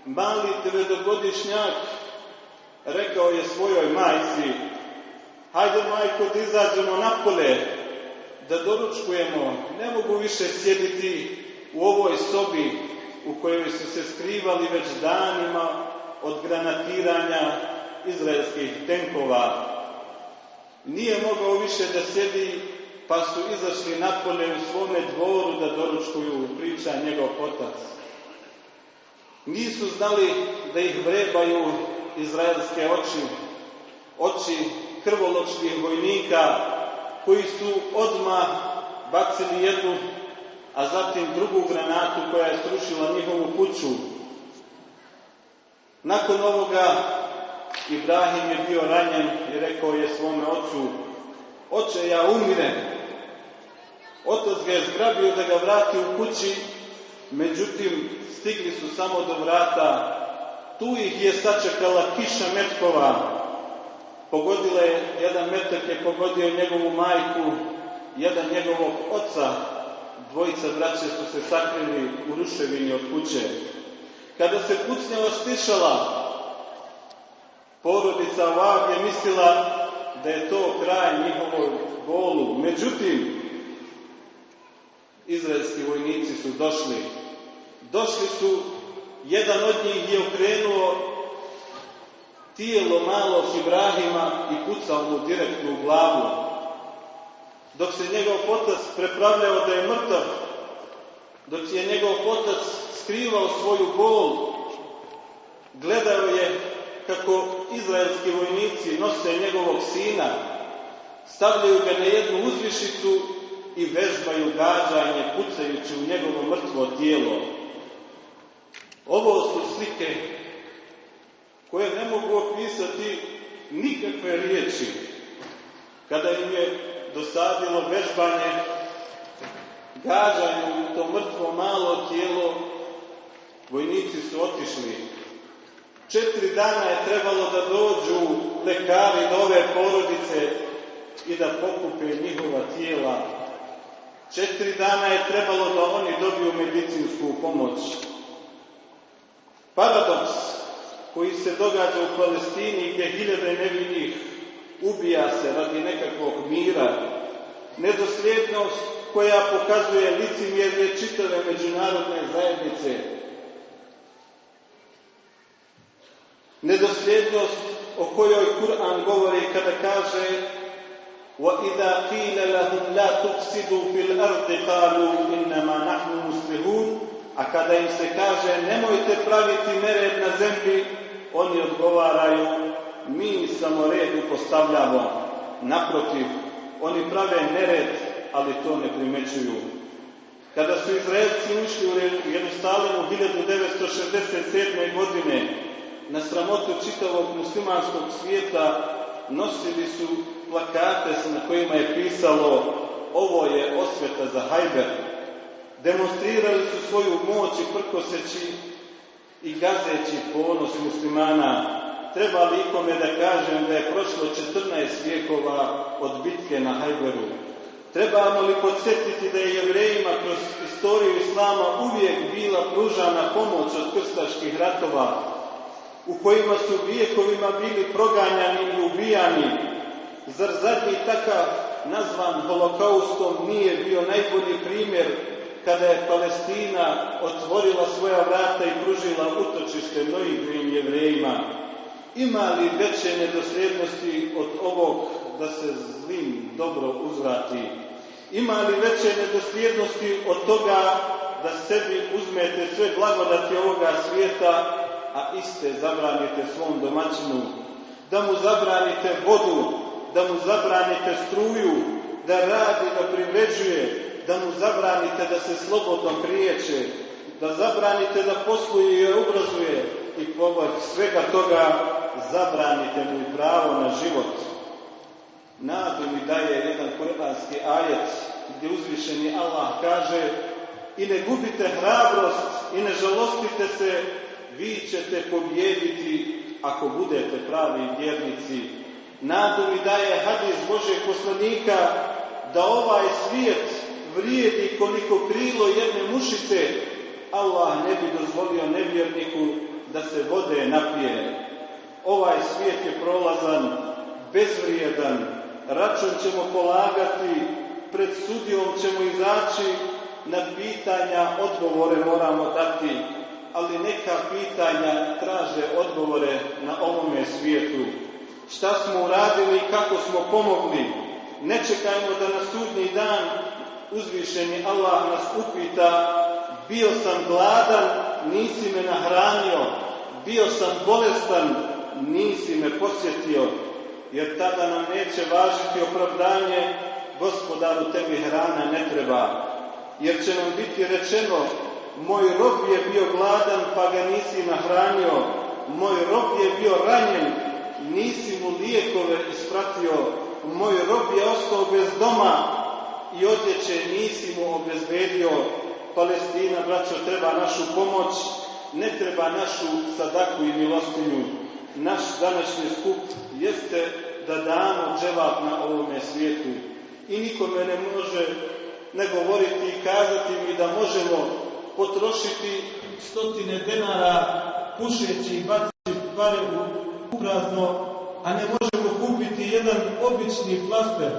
S9: mali 9-godišnjak, rekao je svojoj majci: hajde majko da izađemo napolje, da doručkujemo, ne mogu više sjediti u ovoj sobi u kojoj su se skrivali već danima od granatiranja izraelskih tenkova. Nije mogao više da sjedi, pa su izašli napolje u svome dvoru da doručkuju, priča njegov otac. Nisu znali da ih vrebaju izraelske oči krvoločnih vojnika, koji su odmah bacili jednu, a zatim drugu granatu koja je srušila njihovu kuću. Nakon ovoga Ibrahim je bio ranjen i rekao je svome ocu: oče, ja umirem. Otac ga je zgrabio da ga vrati u kući, međutim stigli su samo do vrata. Tu ih je sačekala kiša metkova. Pogodila je, jedan metak je pogodio njegovu majku, jedan njegovog oca. Dvojica braće su se sakrili u ruševini od kuće. Kada se pucnjava stišala, porodica Vag je mislila da je to kraj njihovog bolu. Međutim, izraelski vojnici su došli. Došli su, jedan od njih je okrenuo tijelo malog Ibrahima i pucao mu direktno u glavu. Dok se njegov otac prepravljao da je mrtav, dok je njegov otac skrivao svoju bol, gledao je kako izraelski vojnici nose njegovog sina, stavljaju ga na jednu uzvišicu i vežbaju gađanje pucajući u njegovo mrtvo tijelo. Ovo su slike koje ne mogu opisati nikakve riječi. Kada im je dosadilo vežbanje, gađanje u to mrtvo malo tijelo, vojnici su otišli. 4 dana je trebalo da dođu lekari do ove porodice i da pokupe njihova tijela. 4 dana je trebalo da oni dobiju medicinsku pomoć. Paradoks koji se događa u Palestini gdje hiljade nevinih ubija se radi nekakvog mira, nedosljednost koja pokazuje licemjerje čitave međunarodne zajednice, nedosljednost o kojoj Kur'an govori kada kaže وَإِذَا قِيلَ لَهُمْ لَا تُفْسِدُوا فِي الْأَرْضِ قَالُوا إِنَّمَا نَحْنُ مُصْلِحُونَ. A kada im se kaže nemojte praviti nered na zemlji, oni odgovaraju mi samo red upostavljamo. Naprotiv, oni prave nered, ali to ne primećuju. Kada su Izraelci ušli u Jerusalim u 1967. godine, na sramotu čitavog muslimanskog svijeta, nosili su plakate na kojima je pisalo ovo je osveta za Hajber. Demonstrirali su svoju moć i prkoseći i gazeći ponos muslimana. Treba li ikome da kažem da je prošlo 14 vijekova od bitke na Hajberu? Trebamo li podsjetiti da je Jevrejima kroz istoriju Islama uvijek bila pružana pomoć od krstaških ratova, u kojima su vijekovima bili proganjani i ubijani? Zar zadnji takav nazvan holokaustom nije bio najbolji primjer kada je Palestina otvorila svoja vrata i pružila utočište mnogim Jevrejima? Ima li veće nedosljednosti od ovog da se zlim dobro uzvrati? Ima li veće nedosljednosti od toga da sebi uzmete sve blagodati ovoga svijeta, a iste zabranite svom domaćinu? Da mu zabranite vodu, da mu zabranite struju, da radi, da privređuje, da mu zabranite da se slobodno kriječe, da zabranite da posluje i obrazuje i povrh svega toga zabranite mu i pravo na život. Nadu mi daje jedan kuranski ajet gdje uzvišeni Allah kaže i ne gubite hrabrost i ne žalostite se, vi ćete pobijediti ako budete pravi vjernici. Nadu mi daje hadis Božeg poslanika da ovaj svijet vrijedi koliko krilo jedne mušice. Allah ne bi dozvolio nevjerniku da se vode napije. Ovaj svijet je prolazan, bezvrijedan, račun ćemo polagati, pred sudijom ćemo izaći, na pitanja odgovore moramo dati, ali neka pitanja traže odgovore na ovome svijetu. Šta smo uradili i kako smo pomogli? Ne čekajmo da na sudnji dan uzvišeni Allah nas upita bio sam gladan, nisi me nahranio, bio sam bolestan, nisi me posjetio, jer tada nam neće važiti opravdanje Gospodaru tebi hrana ne treba, jer će nam biti rečeno moj rob je bio gladan pa ga nisi nahranio, moj rob je bio ranjen, nisi mu lijekove ispratio, moj rob je ostao bez doma i odjeće nisi mu obezbedio. Palestina, braćo, treba našu pomoć, ne treba našu sadaku i milostinju. Naš današnji skup jeste da damo dževap na ovome svijetu. I nikome ne može ne govoriti i kazati mi da možemo potrošiti
S10: stotine denara pušeći i baci pare u prazno, a ne možemo kupiti jedan obični flaster,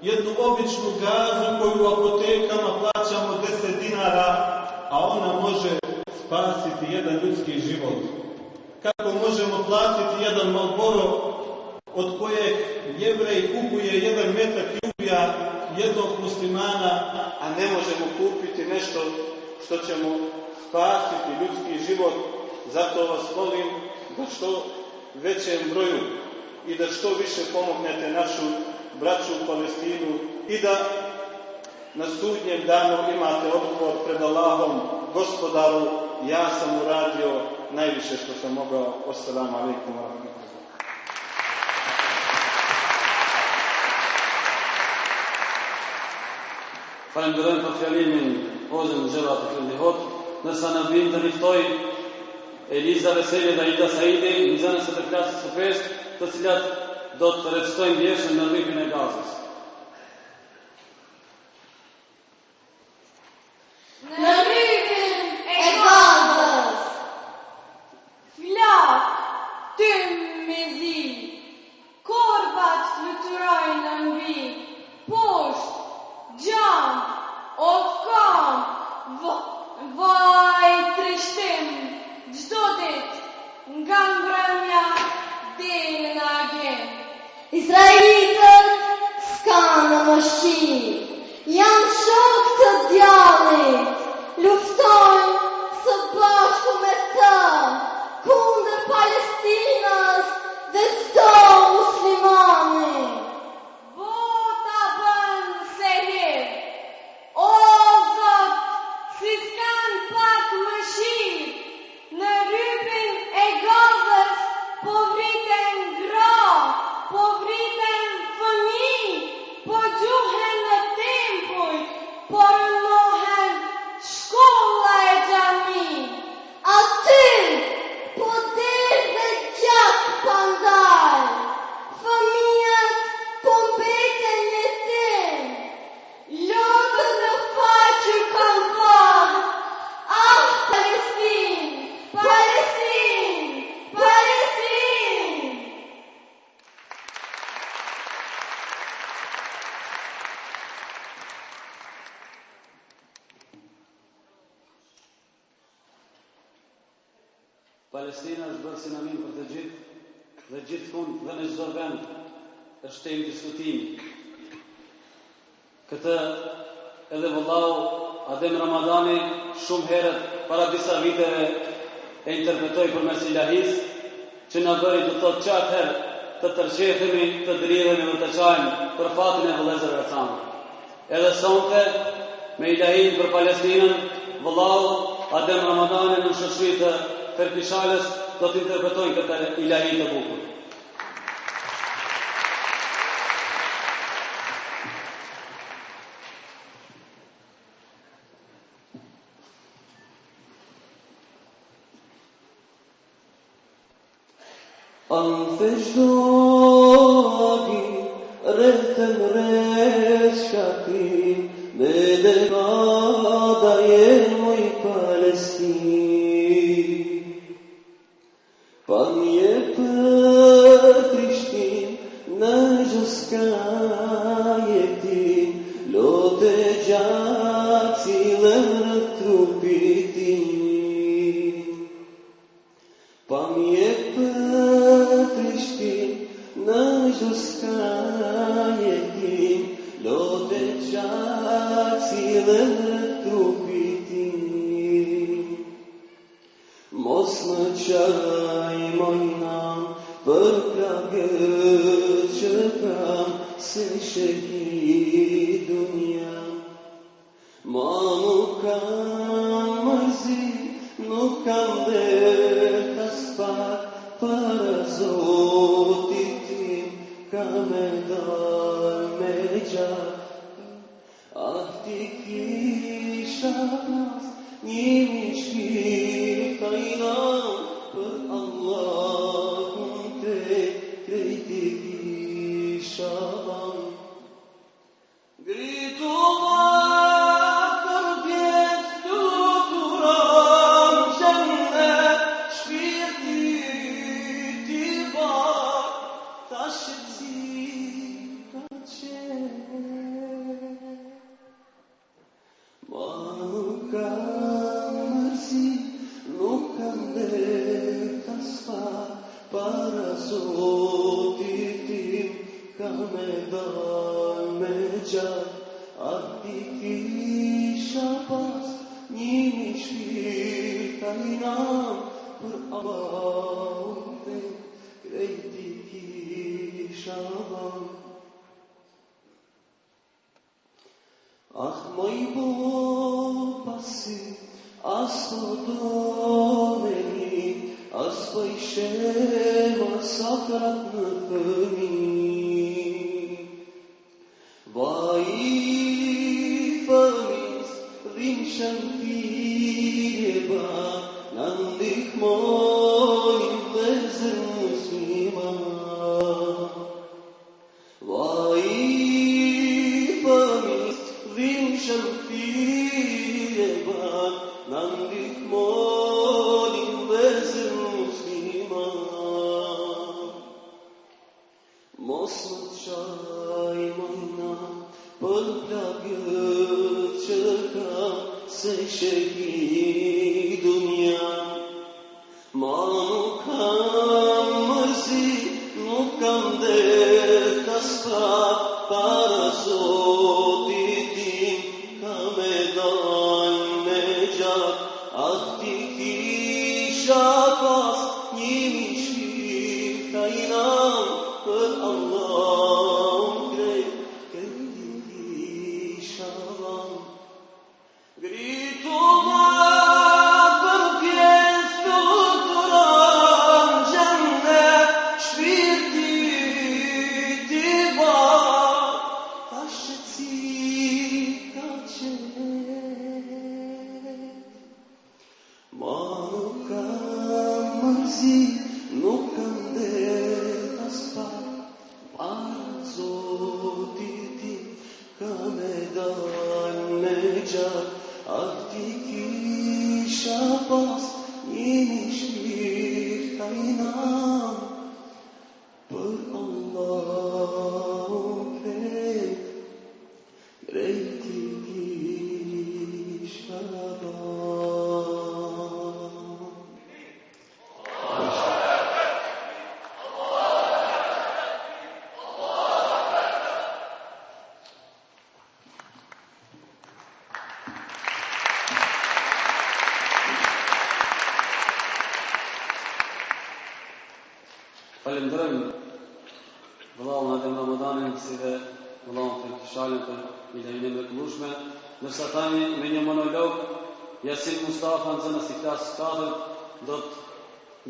S10: jednu običnu gazu koju u apotekama plaćamo 10 dinara, a ona može spasiti jedan ljudski život. Kako možemo platiti jedan Marlboro od kojeg Jevrej kupuje jedan metak i ubija jednog muslimana,
S9: a ne možemo kupiti nešto što ćemo spasiti ljudski život. Zato vas molim da što većem broju i da što više pomognete našu braću u Palestinu i da na sudnjem danu imate odgovor pred Allahom: Gospodaru, ja sam uradio najviše što sam mogao. Assalamu alaikum wa rahmatullahi.
S1: Falenderojmë për fjalimin Ozën Xherat të Këndihot, nësa në vim të riftoj Eliza Veseli dhe Ida Saidi, nxënëse të klasës së pestë, të cilat do të recitojnë vjeshën në rrypin e Gazës.
S7: Në rrypin e Gazës,
S11: flak, tym me zi, korbat fluturojnë në mbi, poshtë, gjam, o kam, vaj trishtim, gjdo dit, nga mbrëmja deri në agjen.
S7: Izraelitët s'ka në mëshqi, janë shok të djallit, luftojnë së bashku me të, kundër Palestinës dhe çdo muslimani.
S11: Bota bën se hir, o Zot, si s'kan pak mëshirë, në rrypin e Gazës po vriten gra, po vriten fëmijë, po gjuhen në tempuj, po rënohen shkolla e xhami.
S7: Aty po derë dhe gjak pandaj, fëmijët po mbeten jetim, lotët në faqë kanë thënë: ah, Palestinë, Palestinë, Palestinë!
S1: Palestina është bërë sinamin për të gjithë dhe gjithkund dhe në çdo vend është temë diskutimi. Këtë edhe vëllau Adem Ramadani shumë herët para disa viteve e interpretoi përmes ilahis, që na bëri të thotë që atëherë të tërqehemi, të dridhemi dhe të qajmë për fatin e vëllezërve tanë. Edhe sonte me ilahin për Palestinën, vëllau Adem Ramadani në shoqëri të Ferpishales do të interpretojnë këtë ilahi të bukur.
S3: Anfeshdogi rrethën reshkati me dekada jenë moj Palestin. Pamje për Prishtin në gjuska jetin, lote gjatë cilën në trupit tim. Pamje për Prishtin në gjuska jetin, lote gjatë cilën në trupit tim. Mos më qaj mojnam për plagët që kam, se shëhi dunja. Ma nuk kam mëzi, nuk kam dhe as pak, para Zotit tim ka me dal me gjatë. Ah, ti kisha pas një mishki kajnam, për Allahun te krejti kisha ban. Gritu për pjesë luturam para Zotit tim, ka me dal me gjak, ati kisha pas një shpirt ajnan, për Allahun dhe krejti kisha ban. Ah, moj bo pasi, as po domeni, as po ishe masakrat në fëmi. Vaj fëmis, dhim shëmtire ba, në ndihmonin dhe zër muslima. Vaj fëmis, dhim shëmtire ba, në ndihmonin dhe zër muslima. Mos më qaj mëjna, për plagët që ka se shëhi dunja. Ma nuk kam mërzi, nuk kam det as pak, para Zotit tim, ka me dal me gjak, ati kisha pas një shpirt ajnan, për Allahun krejt kisha ban. Gritu ma për pjesë të turan gjennet, shpirti ti ba, ta shqetësi ka qenë. Ma nuk kam mërzi, nuk kam det as pak, para Zotit tim, ka me dal me gjak, ati kisha pas një shpirt ajnan, për Allahun krejti kisha ban.
S1: Falenderojmë vëllahun Adem Ramadanin si dhe vëllahun për Kishalin për idenë e mrekullueshme. Nërsa tani me një monolog, Yasin Mustafa në zënës i klasës 4 do të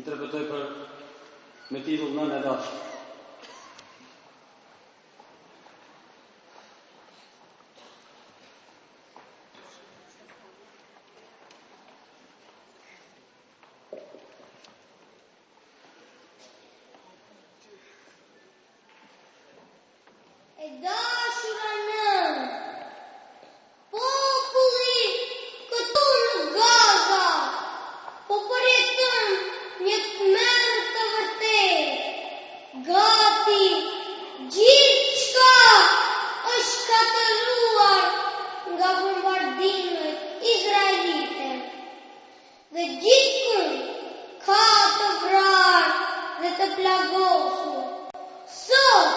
S1: interpretoj për me titull Nënë e dashur.
S7: E dashura nën, populli këtu në Gaza, po përjeton një tmerr të vërtet. Gati gjithçka është shkatëruar nga bombardimet izraelite. Dhe gjithkund ka të vrarë dhe të plagosur. Sot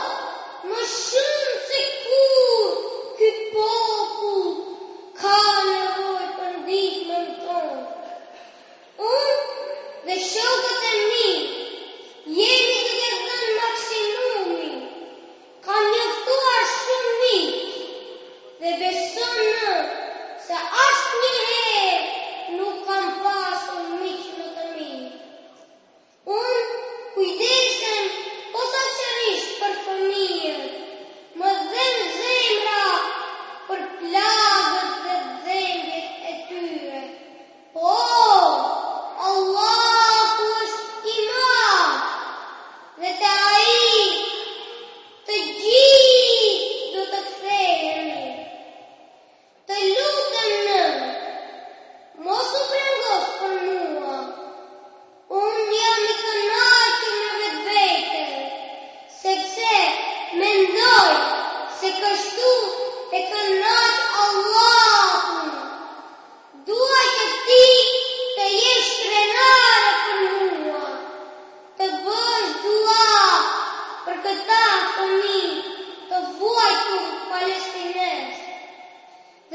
S7: më shumë se kur ky popull ka nevojë për ndihmën tonë. Unë dhe shokët e mi jemi duke dhënë maksimumin. Kam njoftuar shumë miq dhe besoj se asnjëherë nuk kam pasur miq më të mirë. Unë kujdesem posaçërisht për fëmijët, më dhem zemra për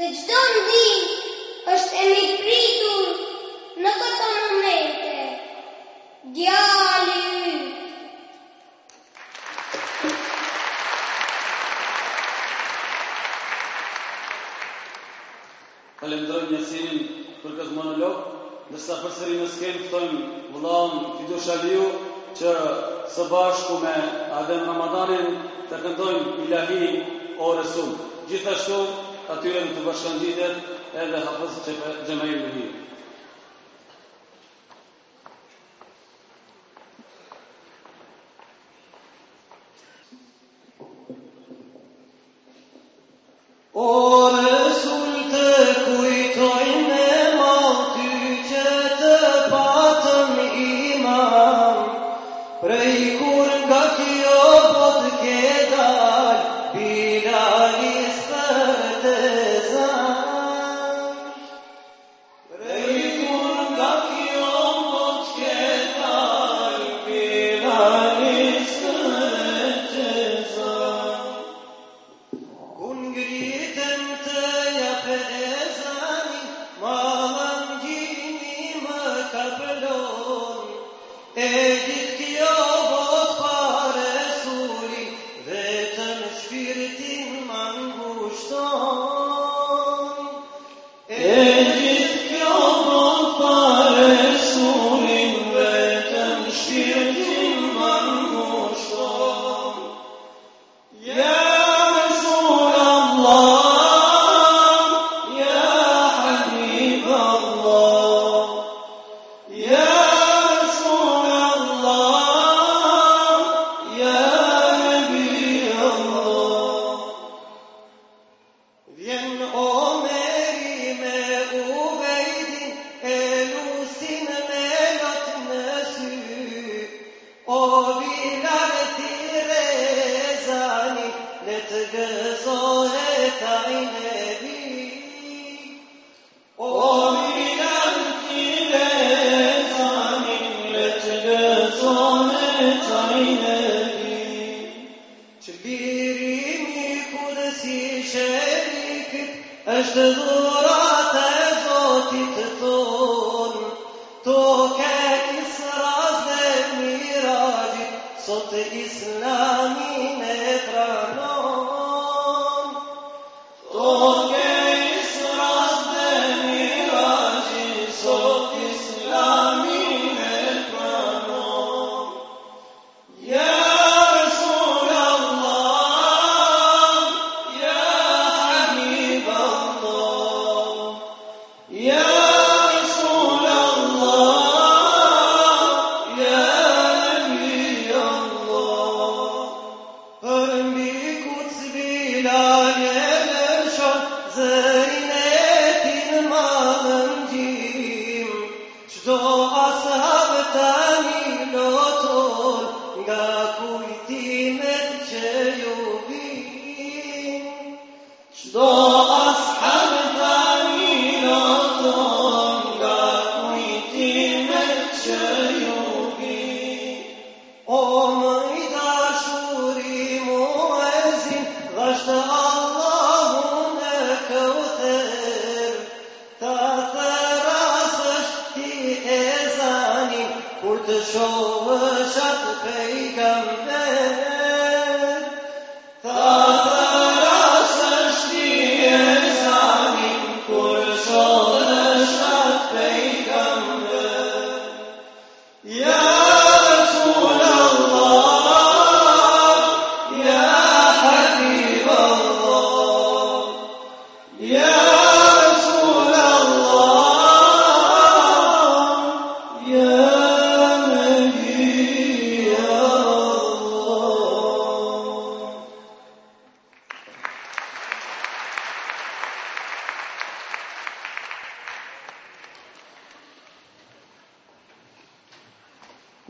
S7: dhe çdo ndihmë është e mirëpritur në këto momente. Djali yt.
S1: Falenderoj njësimin për këtë monolog, ndërsa përsëri në skenë ftojmë vëllain Fidush Aliu që së bashku me Adem Ramadanin të këndojmë Ilahi o Resul. Gjithashtu atyre në të bashkangjitet edhe Hafez Xhemail Muhi.
S3: O Resul të kujtojnë ma ty që të patëm iman, prej kur nga kjo bot ke dal, Bilalis për të zan. Prej kur nga kjo bot ke dal, Bilalis për të zan. Kun ngritëm të japë e zani, malën gjini më kapelon, e gjithë kjo bot pare suri, vetëm shpirtin më ngushton. E gjithë kjo bot pare suri, vetëm shpirtin më ngushton. Ja është dhurat e Zotit ton, toke Isras dhe Mirajit, sot Islamin e pranon. Toke Isras dhe Mirajit, sot Islamin e pranon. Ja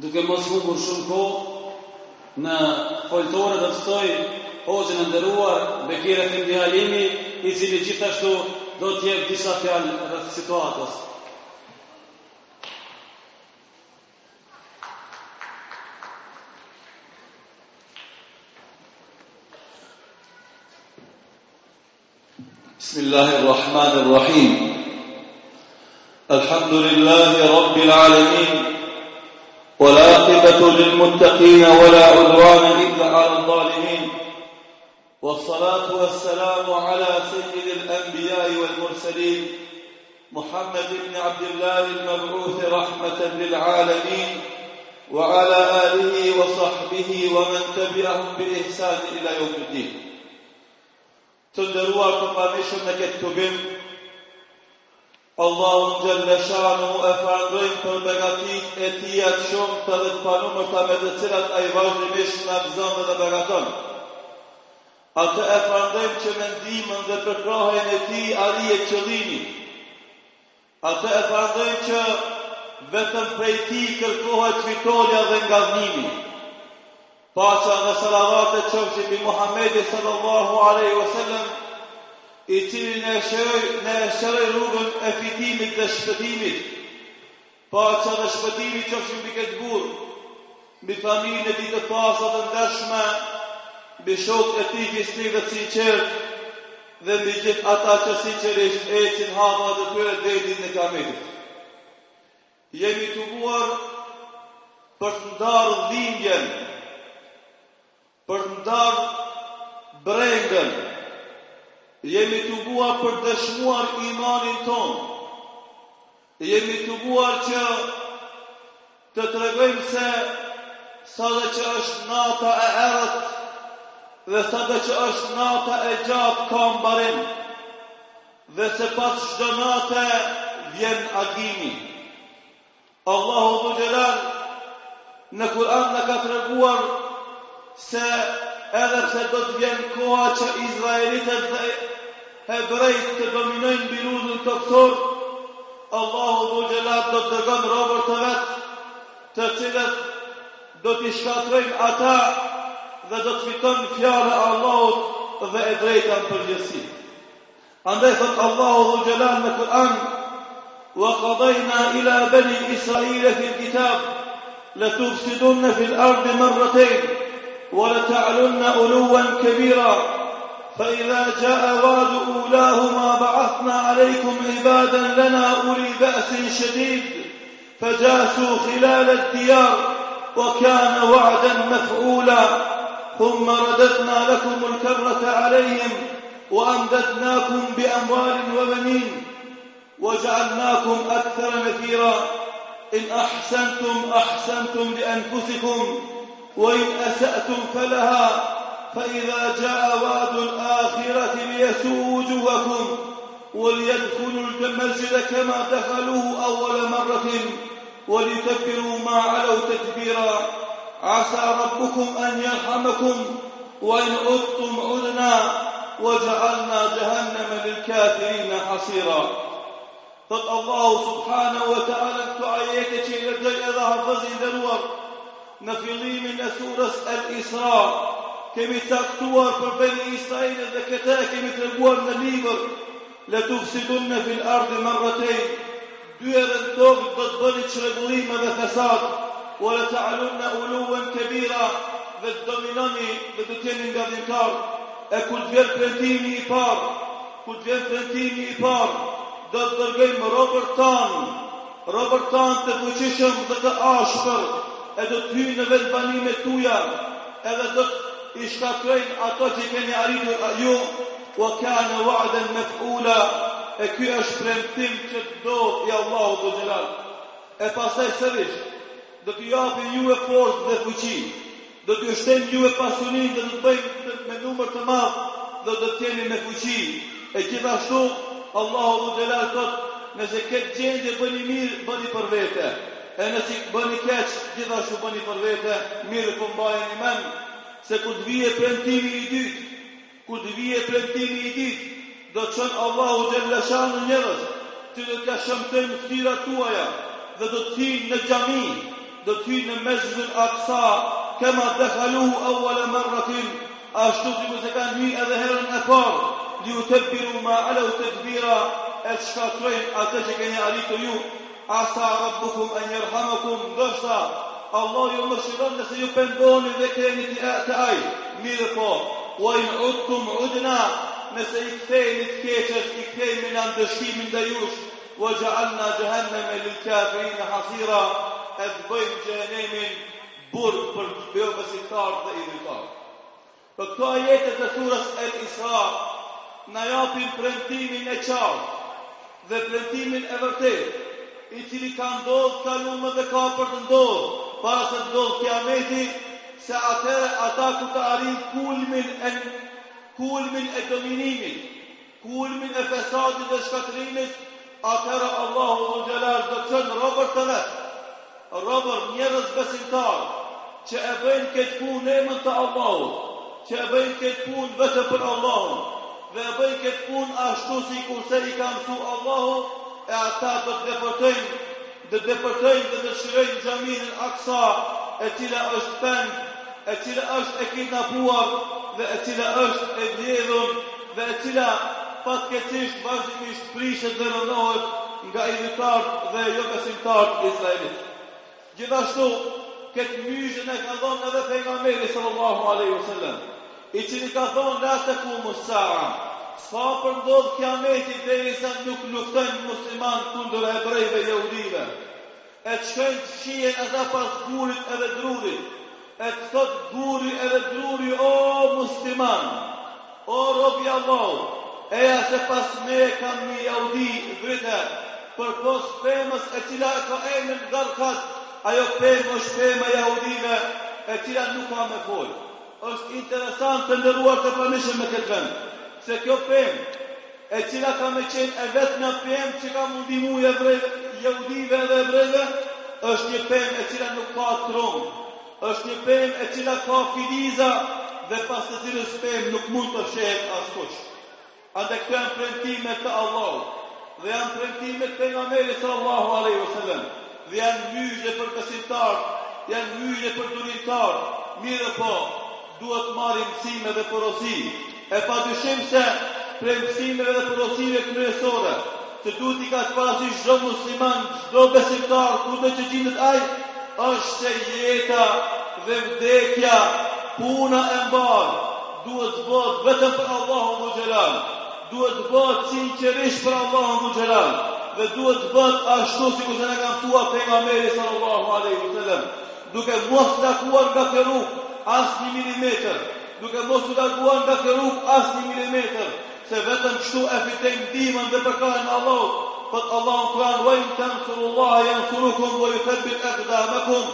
S1: duke mos humbur shumë kohë në foltore dhe të ftoj hoxhën e nderuar Bekir Efendi Halimi, i cili gjithashtu do të jep disa fjalë rreth situatës.
S2: بسم الله الرحمن الرحيم الحمد لله رب العالمين والعاقبة للمتقين ولا عدوان إلا على الظالمين والصلاة والسلام على سيد الأنبياء والمرسلين محمد بن عبد الله المبعوث رحمة للعالمين وعلى آله وصحبه ومن تبعهم بإحسان إلى يوم الدين. Të nderuar të pamishëm në këtë tubim, Allahun xhalla shanuhu e falenderojmë për begatit e tija të shumta dhe të panumërta me të cilat ai vazhdimisht na gëzon dhe na begaton. Atë e falenderojmë që me ndihmën dhe përkrahjen e tij arrihet qëllimi. Atë e falenderojmë që vetëm prej tij kërkohet fitolja dhe ngavnimi. Pacha dhe salavatet qofshin mbi Muhamedi sallallahu alaihi wasallam, i cili ne shëroi rrugën e fitimit dhe shpëtimit. Pacha dhe shpëtimi qofshin mbi këtë burr, mbi familjen e tij të pastë të ndershme, mbi shokët e tij fisnikë të sinqert dhe mbi gjithë ata që sinqerisht ecin hapat e tyre deri në ditën e Kiametit. Jemi të buar për të ndarë dhimbjen, për të ndarë brengën, jemi të buar për dëshmuar imanin ton, jemi të buar që të tregojmë se sa dhe që është nata e errët dhe sa dhe që është nata e gjatë ka mbarim, dhe se pas çdo nate vjen agimi. Allahu Dhu Gjelal në Kur'an në ka treguar se edhe pse do të vjen koha që izraelitët dhe hebrejt të dominojnë mbi lutën tokëtor, Allahu Dhu Gjelal do të dërgon robër të vet, të cilët do t'i shkatrojnë ata dhe do të fitojnë fjalën e Allahut dhe e drejta në përgjithësi. Andaj thot Allahu Dhu Gjelal në Kur'an: وَقَضَيْنَا إِلَى بَنِي إِسْرَائِيلَ فِي الْكِتَابِ لَتُفْسِدُنَّ فِي الْأَرْضِ مَرَّتَيْنِ وَلَتَعْلُنَّ عُلُوًّا كَبِيرًا فَإِذَا جَاءَ وَعْدُ أُولَاهُمَا بَعَثْنَا عَلَيْكُمْ عِبَادًا لَنَا أُولِي بَأْسٍ شَدِيدٍ فَجَاسُوا خِلَالَ الدِّيَارِ وَكَانَ وَعْدًا مَفْعُولًا ثُمَّ رَدَدْنَا لَكُمُ الْكَرَّةَ عَلَيْهِمْ وَأَمْدَدْنَاكُمْ بِأَمْوَالٍ وَبَنِينَ وجعلناكم أكثر نفيرا إن أحسنتم أحسنتم لأنفسكم وإن أسأتم فلها فإذا جاء وعد الآخرة ليسوءوا وجوهكم وليدخلوا المسجد كما دخلوه أول مرة وليتبروا ما علوا تتبيرا عسى ربكم أن يرحمكم وإن عدتم عدنا وجعلنا جهنم للكافرين حصيرا. Thot Allahu subhanahu wa ta'ala këto ajete që i lexoj edhe hafëzi nderuar në fillimin e surës Al-Isra, kemi caktuar për Beni Israilin dhe këtë kemi treguar në libër: "Latufsidunna fil ardi marratayn", dy herë në tokë do të bëni çrregullime dhe fesad, "wa la ta'lunna uluwan kabira", dhe të dominoni dhe të jeni ngavimtar. E kur të vjen premtimi i parë, do të dërgojmë robër tanë të fuqishëm dhe të ashpër, e do të hyjnë në vetë banimet tuja, edhe do të i shkatrojnë ato që keni arritur ju, wa kana wa'dan maf'ula, e ky është premtim që do i Allahu Dhu Gjelal. E pastaj sërish, do t'ju japin ju e forcë dhe fuqi, do t'ju shtojnë ju e pasurinë dhe do të bëjmë me numër të madh dhe do të jeni me fuqi. E gjithashtu Allahu Dhu Gjelal thot: nëse këtë gjendje bëni mirë, bëni për vete, e nëse bëni keq, gjithashtu bëni për vete. Mirë po mbajeni mend se kur të vije premtimi i dytë, do të çon Allahu xhalla shanu njerëz që do të shëmtojnë fytyrat tuaja dhe do të hyjnë në xhami, do të hyjnë në Mesjidul Aqsa, kama dakhaluhu awwal marratin, ashtu sikur se kanë hyrë edhe herën e parë. ليتبروا ما علوا تدبيرا اشكاترين atë që keni arritur ju. Asa rabbukum an yarhamakum, ndoshta Allah ju mëshiron nëse ju pendoni dhe keni të aj. Mirë po, wa in udtum udna, nëse i kthejmë të keqës, i kthejmë në ndëshkimin dhe jush, wa gja'alna gjahenneme lil kafirin hasira, e të bëjmë gjehenemin burg për besimtarët dhe idhujtarët. Për këto ajetet e surës El Isra na japin premtimin e qartë dhe premtimin e vërtetë, i cili ka ndodhur kalumë dhe ka për të ndodhur para se të ndodhë kiameti, se atëherë ata ku të arrin kulmin e dominimit, kulmin e fesadit dhe shkatërimit, atëherë Allahu Dhul Jalal do të çon robër të vet, robër njerëz besimtar, që e bëjnë këtë punë në emër të Allahut, që e bëjnë këtë punë vetëm për Allahun, dhe e bëjnë këtë punë ashtu si kurse i ka mësuar Allahu, e ata do të depërtojnë dhe të shirojnë xhamin al-Aqsa, e cila është peng, e cila është e kidnapuar, dhe e cila është e vjedhur, dhe e cila fatkeqësisht vazhdimisht prishet dhe rëndohet nga idhujtarët dhe jo besimtarët izraelit. Gjithashtu, këtë myshën e ka thonë edhe pejgamberi sallallahu alaihi wasallam, i cili ka thonë la taqumu as-sa'a, s'ka përndodh kiameti derisa nuk luftojnë musliman kundër hebrejve jehudive, e të shkojnë të shihen ata pas gurit edhe drurit, e të thot guri edhe druri, o musliman, o robi Allahu, eja se pas me kam një jehudi vrite, për pos femës e cila ka emrin Garkat, ajo pemë është pemë e jehudive, e cila nuk ka me folë. Është interesant të ndëruar të pranishëm me këtë vend, se kjo pemë, e cila ka me qenë e vetë një pemë që ka mundimu jehudive dhe hebrejve, është një pemë e cila nuk ka trumë, është një pemë e cila ka filiza dhe pas të cilës pemë nuk mund të fshehet askush. Ande këto janë premtimet të Allahut, dhe janë premtimet të pejgamberit sallallahu alaihi wasallam, dhe janë myshje për besimtarët, janë myshje për durimtarët. Mirë po, duhet marrim mësime dhe porosi. E padyshim se prej mësimeve dhe porosive kryesore, që duhet i ka të parasysh çdo musliman, çdo besimtar, kudo që gjendet ai, është se jeta dhe vdekja, puna e mbarë, duhet të bëhet vetëm për Allahun Dhul Jalal, duhet të bëhet sinqerisht për Allahun Dhul Jalal, dhe duhet të bëhet ashtu si kur se na ka mësuar pejgamberi sallallahu alaihi wasallam, duke mos lakuar nga kjo rrugë as një milimetër, duke mos lakuar nga kjo rrugë as një milimetër, se vetëm kështu e fitojmë ndihmën dhe përkaren e Allahut. Fëtë Allah në Kur'an, wa in tansurullaha yansurukum wa yuthabbit aqdamakum,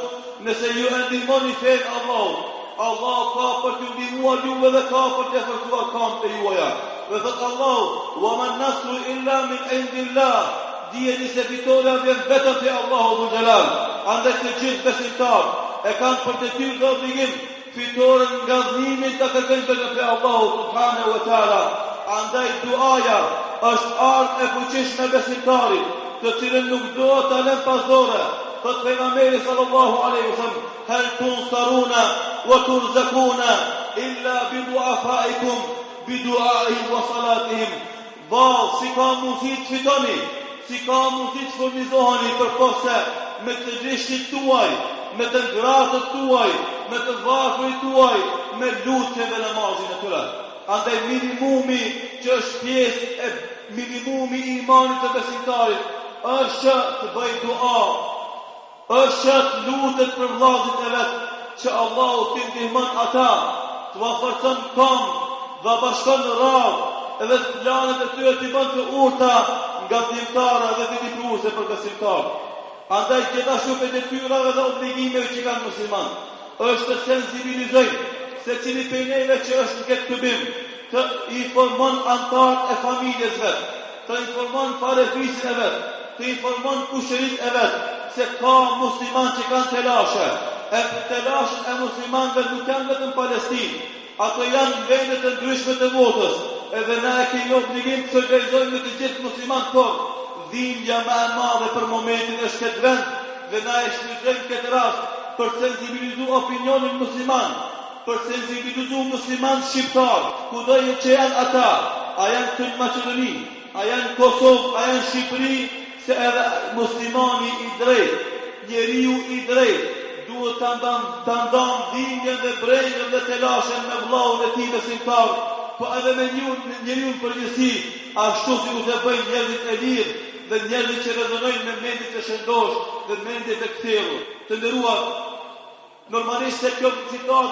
S2: nëse ju e ndihmoni fenë Allahut, Allah ka për të ndihmuar juve dhe ka për të forcuar këmbët e juaja. Dhe thot Allahu, wa man nasru illa min indillah, dijeni se fitoria vjen vetëm te Allahu Dhul Jalal. Andaj të gjithë besimtarët e kanë për detyrë dhe obligim fitoren nga dhënimin të kërkojnë vetëm te Allahu subhanahu wa taala. Andaj duaja është ardh e fuqishme besimtarit, të cilën nuk do të lënë pas dore. Thot pejgamberi sallallahu alaihi wasallam, hal tunsaruna wa turzakuna illa bi du'afaikum bi du'aihim wa salatihim. Vallë, si ka mundësi të fitoni, si ka mundësi të furnizoheni përpose me të rishtit tuaj, me të ngratët tuaj, me të varfërit tuaj, me lutje dhe namazin e tyre. Andaj minimumi që është pjesë e minimumi i imanit të besimtarit është të bëj dua, është të lutet për vllazit e vet që Allahu t'i ndihmon ata, t'u forcon këmbë, dhe bashkon radhë, edhe të planet e tyre t'i bën të urta nga dhimtara dhe të dipruese për besimtar. Andaj gjithashtu për detyrave dhe obligimeve që kanë musliman, është të sensibilizojnë se cili për neve që është në këtë këbim, të informon antarët e familjes vetë, të informon farefisin e vetë, të informon kushërit e vetë, se ka musliman që kanë telashe, e telashen e muslimanve nuk janë vetëm në Palestinë, ato janë në vendet e ndryshme të botës, edhe na e kemi obligim të organizojmë të gjithë musliman tonë. Dhimbja më e madhe për momentin është këtë vend, dhe na e shfrytëzojmë këtë rast për sensibilizu opinionin musliman, për sensibilizu musliman shqiptar, kudo që janë ata, a janë këtu në Maqedoni, a janë në Kosovë, a janë në Shqipëri, se edhe muslimani i drejt, njeriu i drejt, duhet të ndam dhimbjen dhe brengën dhe telashen me vllahun e tij besimtar
S1: po edhe me njeriu përgjithësi, ashtu si u të bëjnë njerëzit e lirë dhe njerëzit që rezonojnë me mendit të shëndosh dhe mendit të kthjellur. Të nderuar, normalisht se kjo citat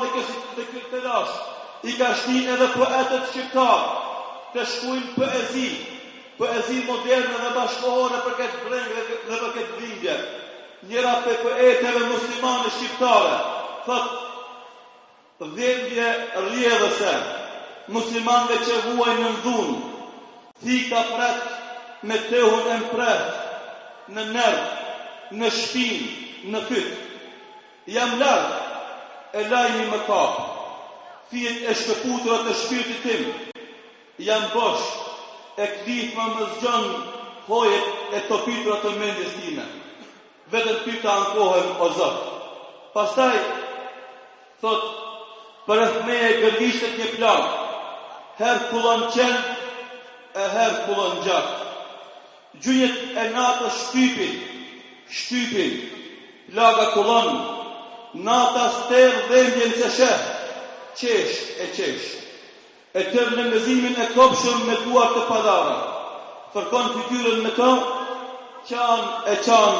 S1: dhe kjo telash i ka shtin edhe poetët shqiptar të shkruajnë poezi moderne dhe bashkëkohore për këtë brengë dhe për këtë dhimbje. Njëra për poeteve muslimane shqiptare thot dhimbje rrjedhëse, muslimanve që vuajnë në dhunë, thika pret me tehun e mpret, në nerv, në shpinë, në fyt. Jam larg, e lajmi më kap, fijet e shkëputura të shpirtit tim. Jam bosh, e klifma më zgjon hojet e topitura të mendjes time. Vetëm ty të ankohem, o Zot. Pastaj, thot, për meje gërgishtet një plan, her pullon qen, e her pullon gjak. Gjunjet e natës shtypin, plaga kullon, nata ster dhembjen se sheh, qesh e qesh. E tërë në lëzimin e kopshën me duar të padara, fërkon fytyrën me të, qanë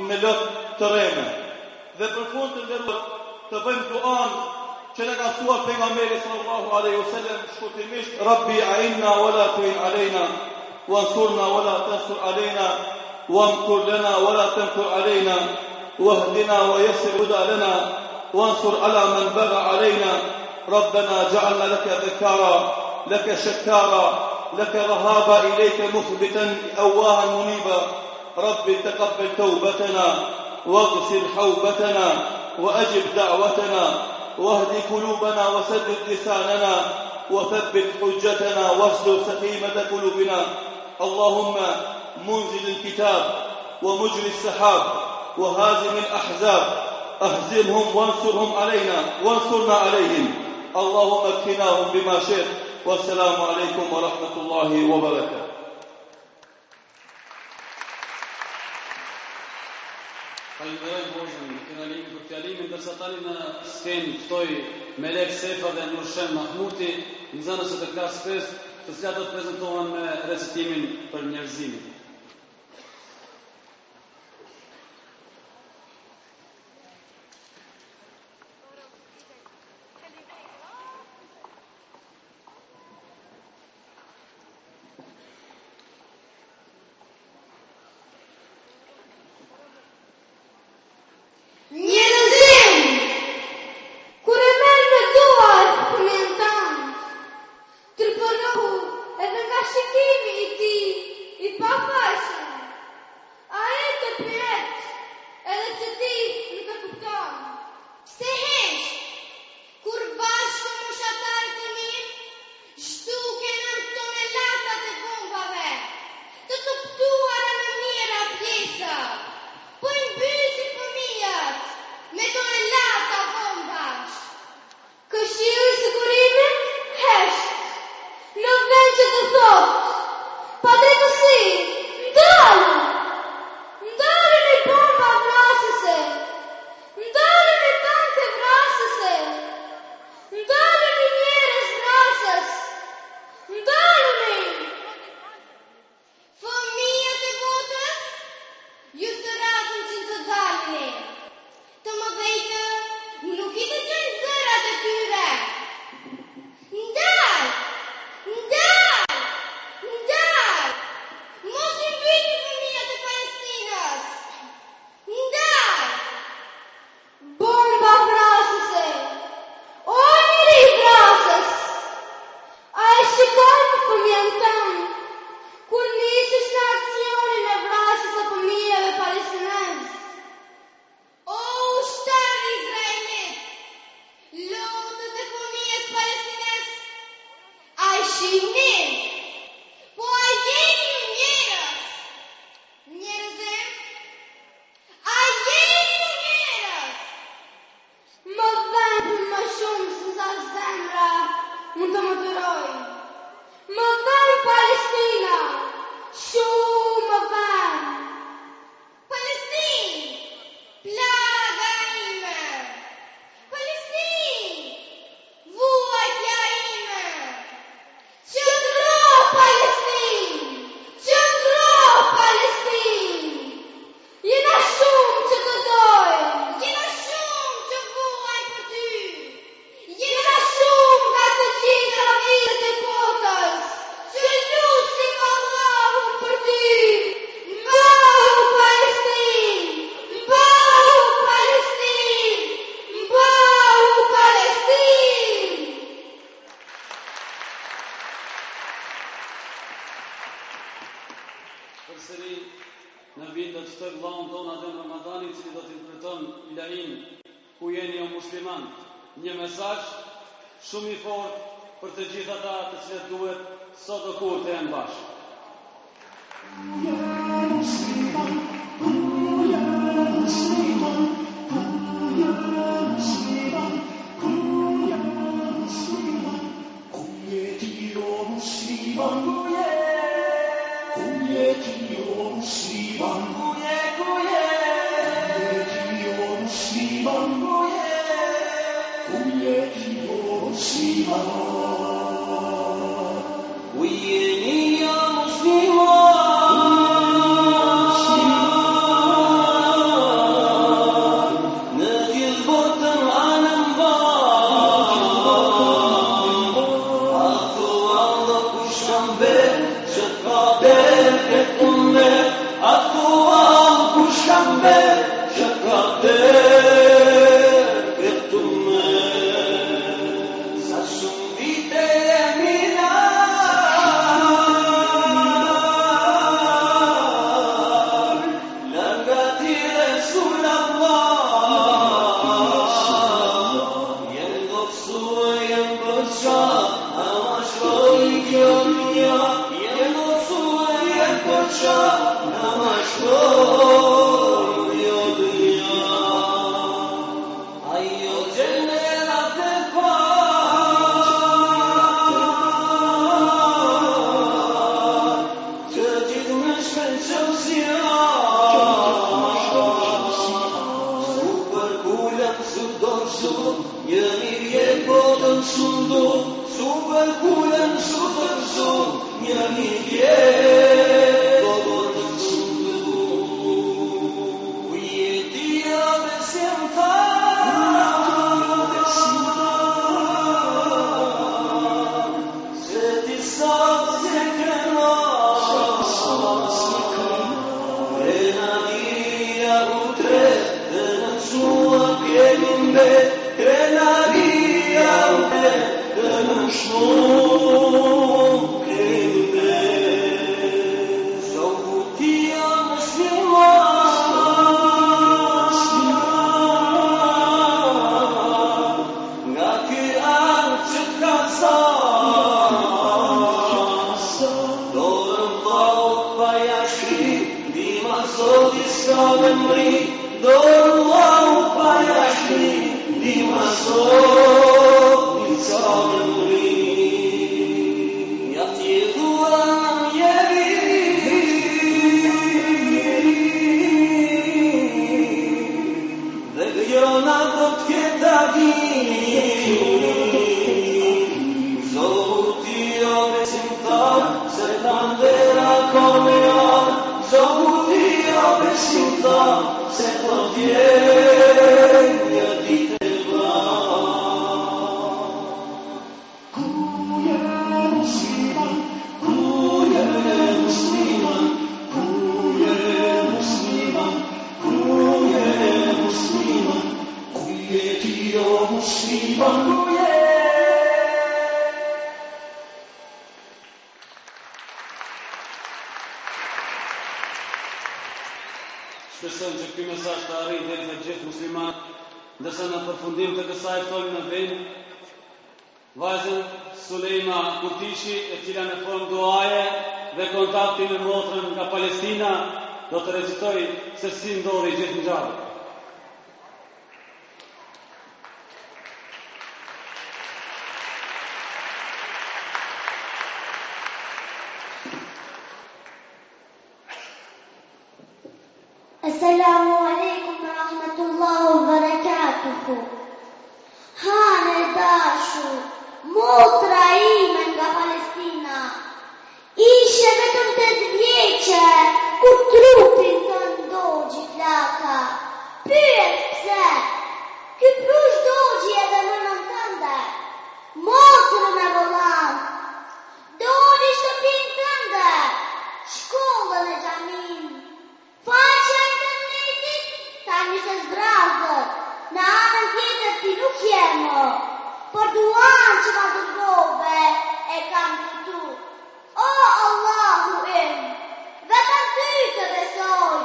S1: me lot të reme. Dhe për fund të ndërër të bëjmë duan që në ka thuar pejgamberi sallallahu alaihi wasallam shkurtimisht: Rabbi a'inna wala tu'in alejna, wansurna wala tansur alejna, wamkur lana wala tamkur alejna, wahdina wa yassir huda lana, wansur ala man baga alejna. ربنا جعلنا لك ذكارا لك شكارا لك رهابا إليك مخبتا أواها منيبا. رب تقبل توبتنا واغسل حوبتنا وأجب دعوتنا واهد قلوبنا وسدد لساننا وثبت حجتنا واسلل سخيمة قلوبنا. اللهم منزل الكتاب ومجري السحاب وهازم الأحزاب أهزمهم وانصرهم علينا وانصرنا عليهم. اللهم اكفناهم بما شئت. والسلام عليكم ورحمة الله وبركاته.
S6: Falenderoj Božën në kanalimin për fjalimin, dërsa tani në skenë ftoj Melek Sefa dhe Nurshem Mahmuti, nxënës të klasë 5, të cilat do të prezantohen me recitimin për njerëzimin.
S1: dështoj vllaun ton Adem Ramazani, i cili do të interpreton ilahin Ku jeni o musliman, një mesazh shumë i fortë për të gjithë ata të cilët duhet sot o kur të jenë bashkë. Shpresojmë që ky mesazh të arrijë deri te gjithë muslimanët, ndërsa në përfundim të kësaj ftolim në vend vajzën Sulejma Kurtishi, e cila në formë duaje dhe kontakti me motrën nga Palestina do të recitoj se si ndodhi gjithë ngjarja.
S7: Assalamu alaikum wa rahmatullahi wa barakatuhu. Hane dashur, motra ime nga Palestina ishe vetëm 8 vjeqe kur trupin të ndogji flaka. Pyet pse, ky prush dogji edhe nënën tënde, motrën e vëllan, doli shtëpinë tënde, shkollën e xhamin. Faqja e internetit tani se zbrazët, në anën tjetër ti nuk jemo, por duan që ma dërgove e kam të tu. O Allahu im, vetëm ty të besoj,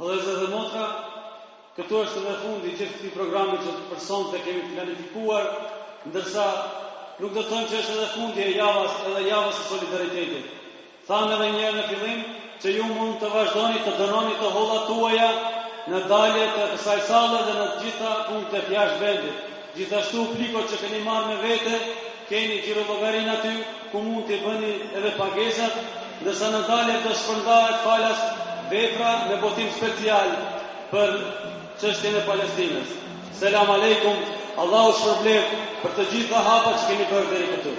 S1: Vëllezër dhe motra, këtu është edhe fundi gjithë këtij programi që për sonte kemi planifikuar, ndërsa nuk do të thonë që është edhe fundi e javës, edhe javës së solidaritetit. Thamë edhe një herë në fillim që ju mund të vazhdoni të dënoni të hollat tuaja në dalje të kësaj salle dhe në të gjitha punktet jashtë vendit. Gjithashtu plikot që keni marrë me vete, keni gjirollogarin aty ku mund t'i bëni edhe pagesat, ndërsa në dalje do shpërndahet falas vepra me botim special për çështjen e Palestinës. Selam aleikum, Allahu shpërblet për të gjitha hapat që kemi bërë deri këtu.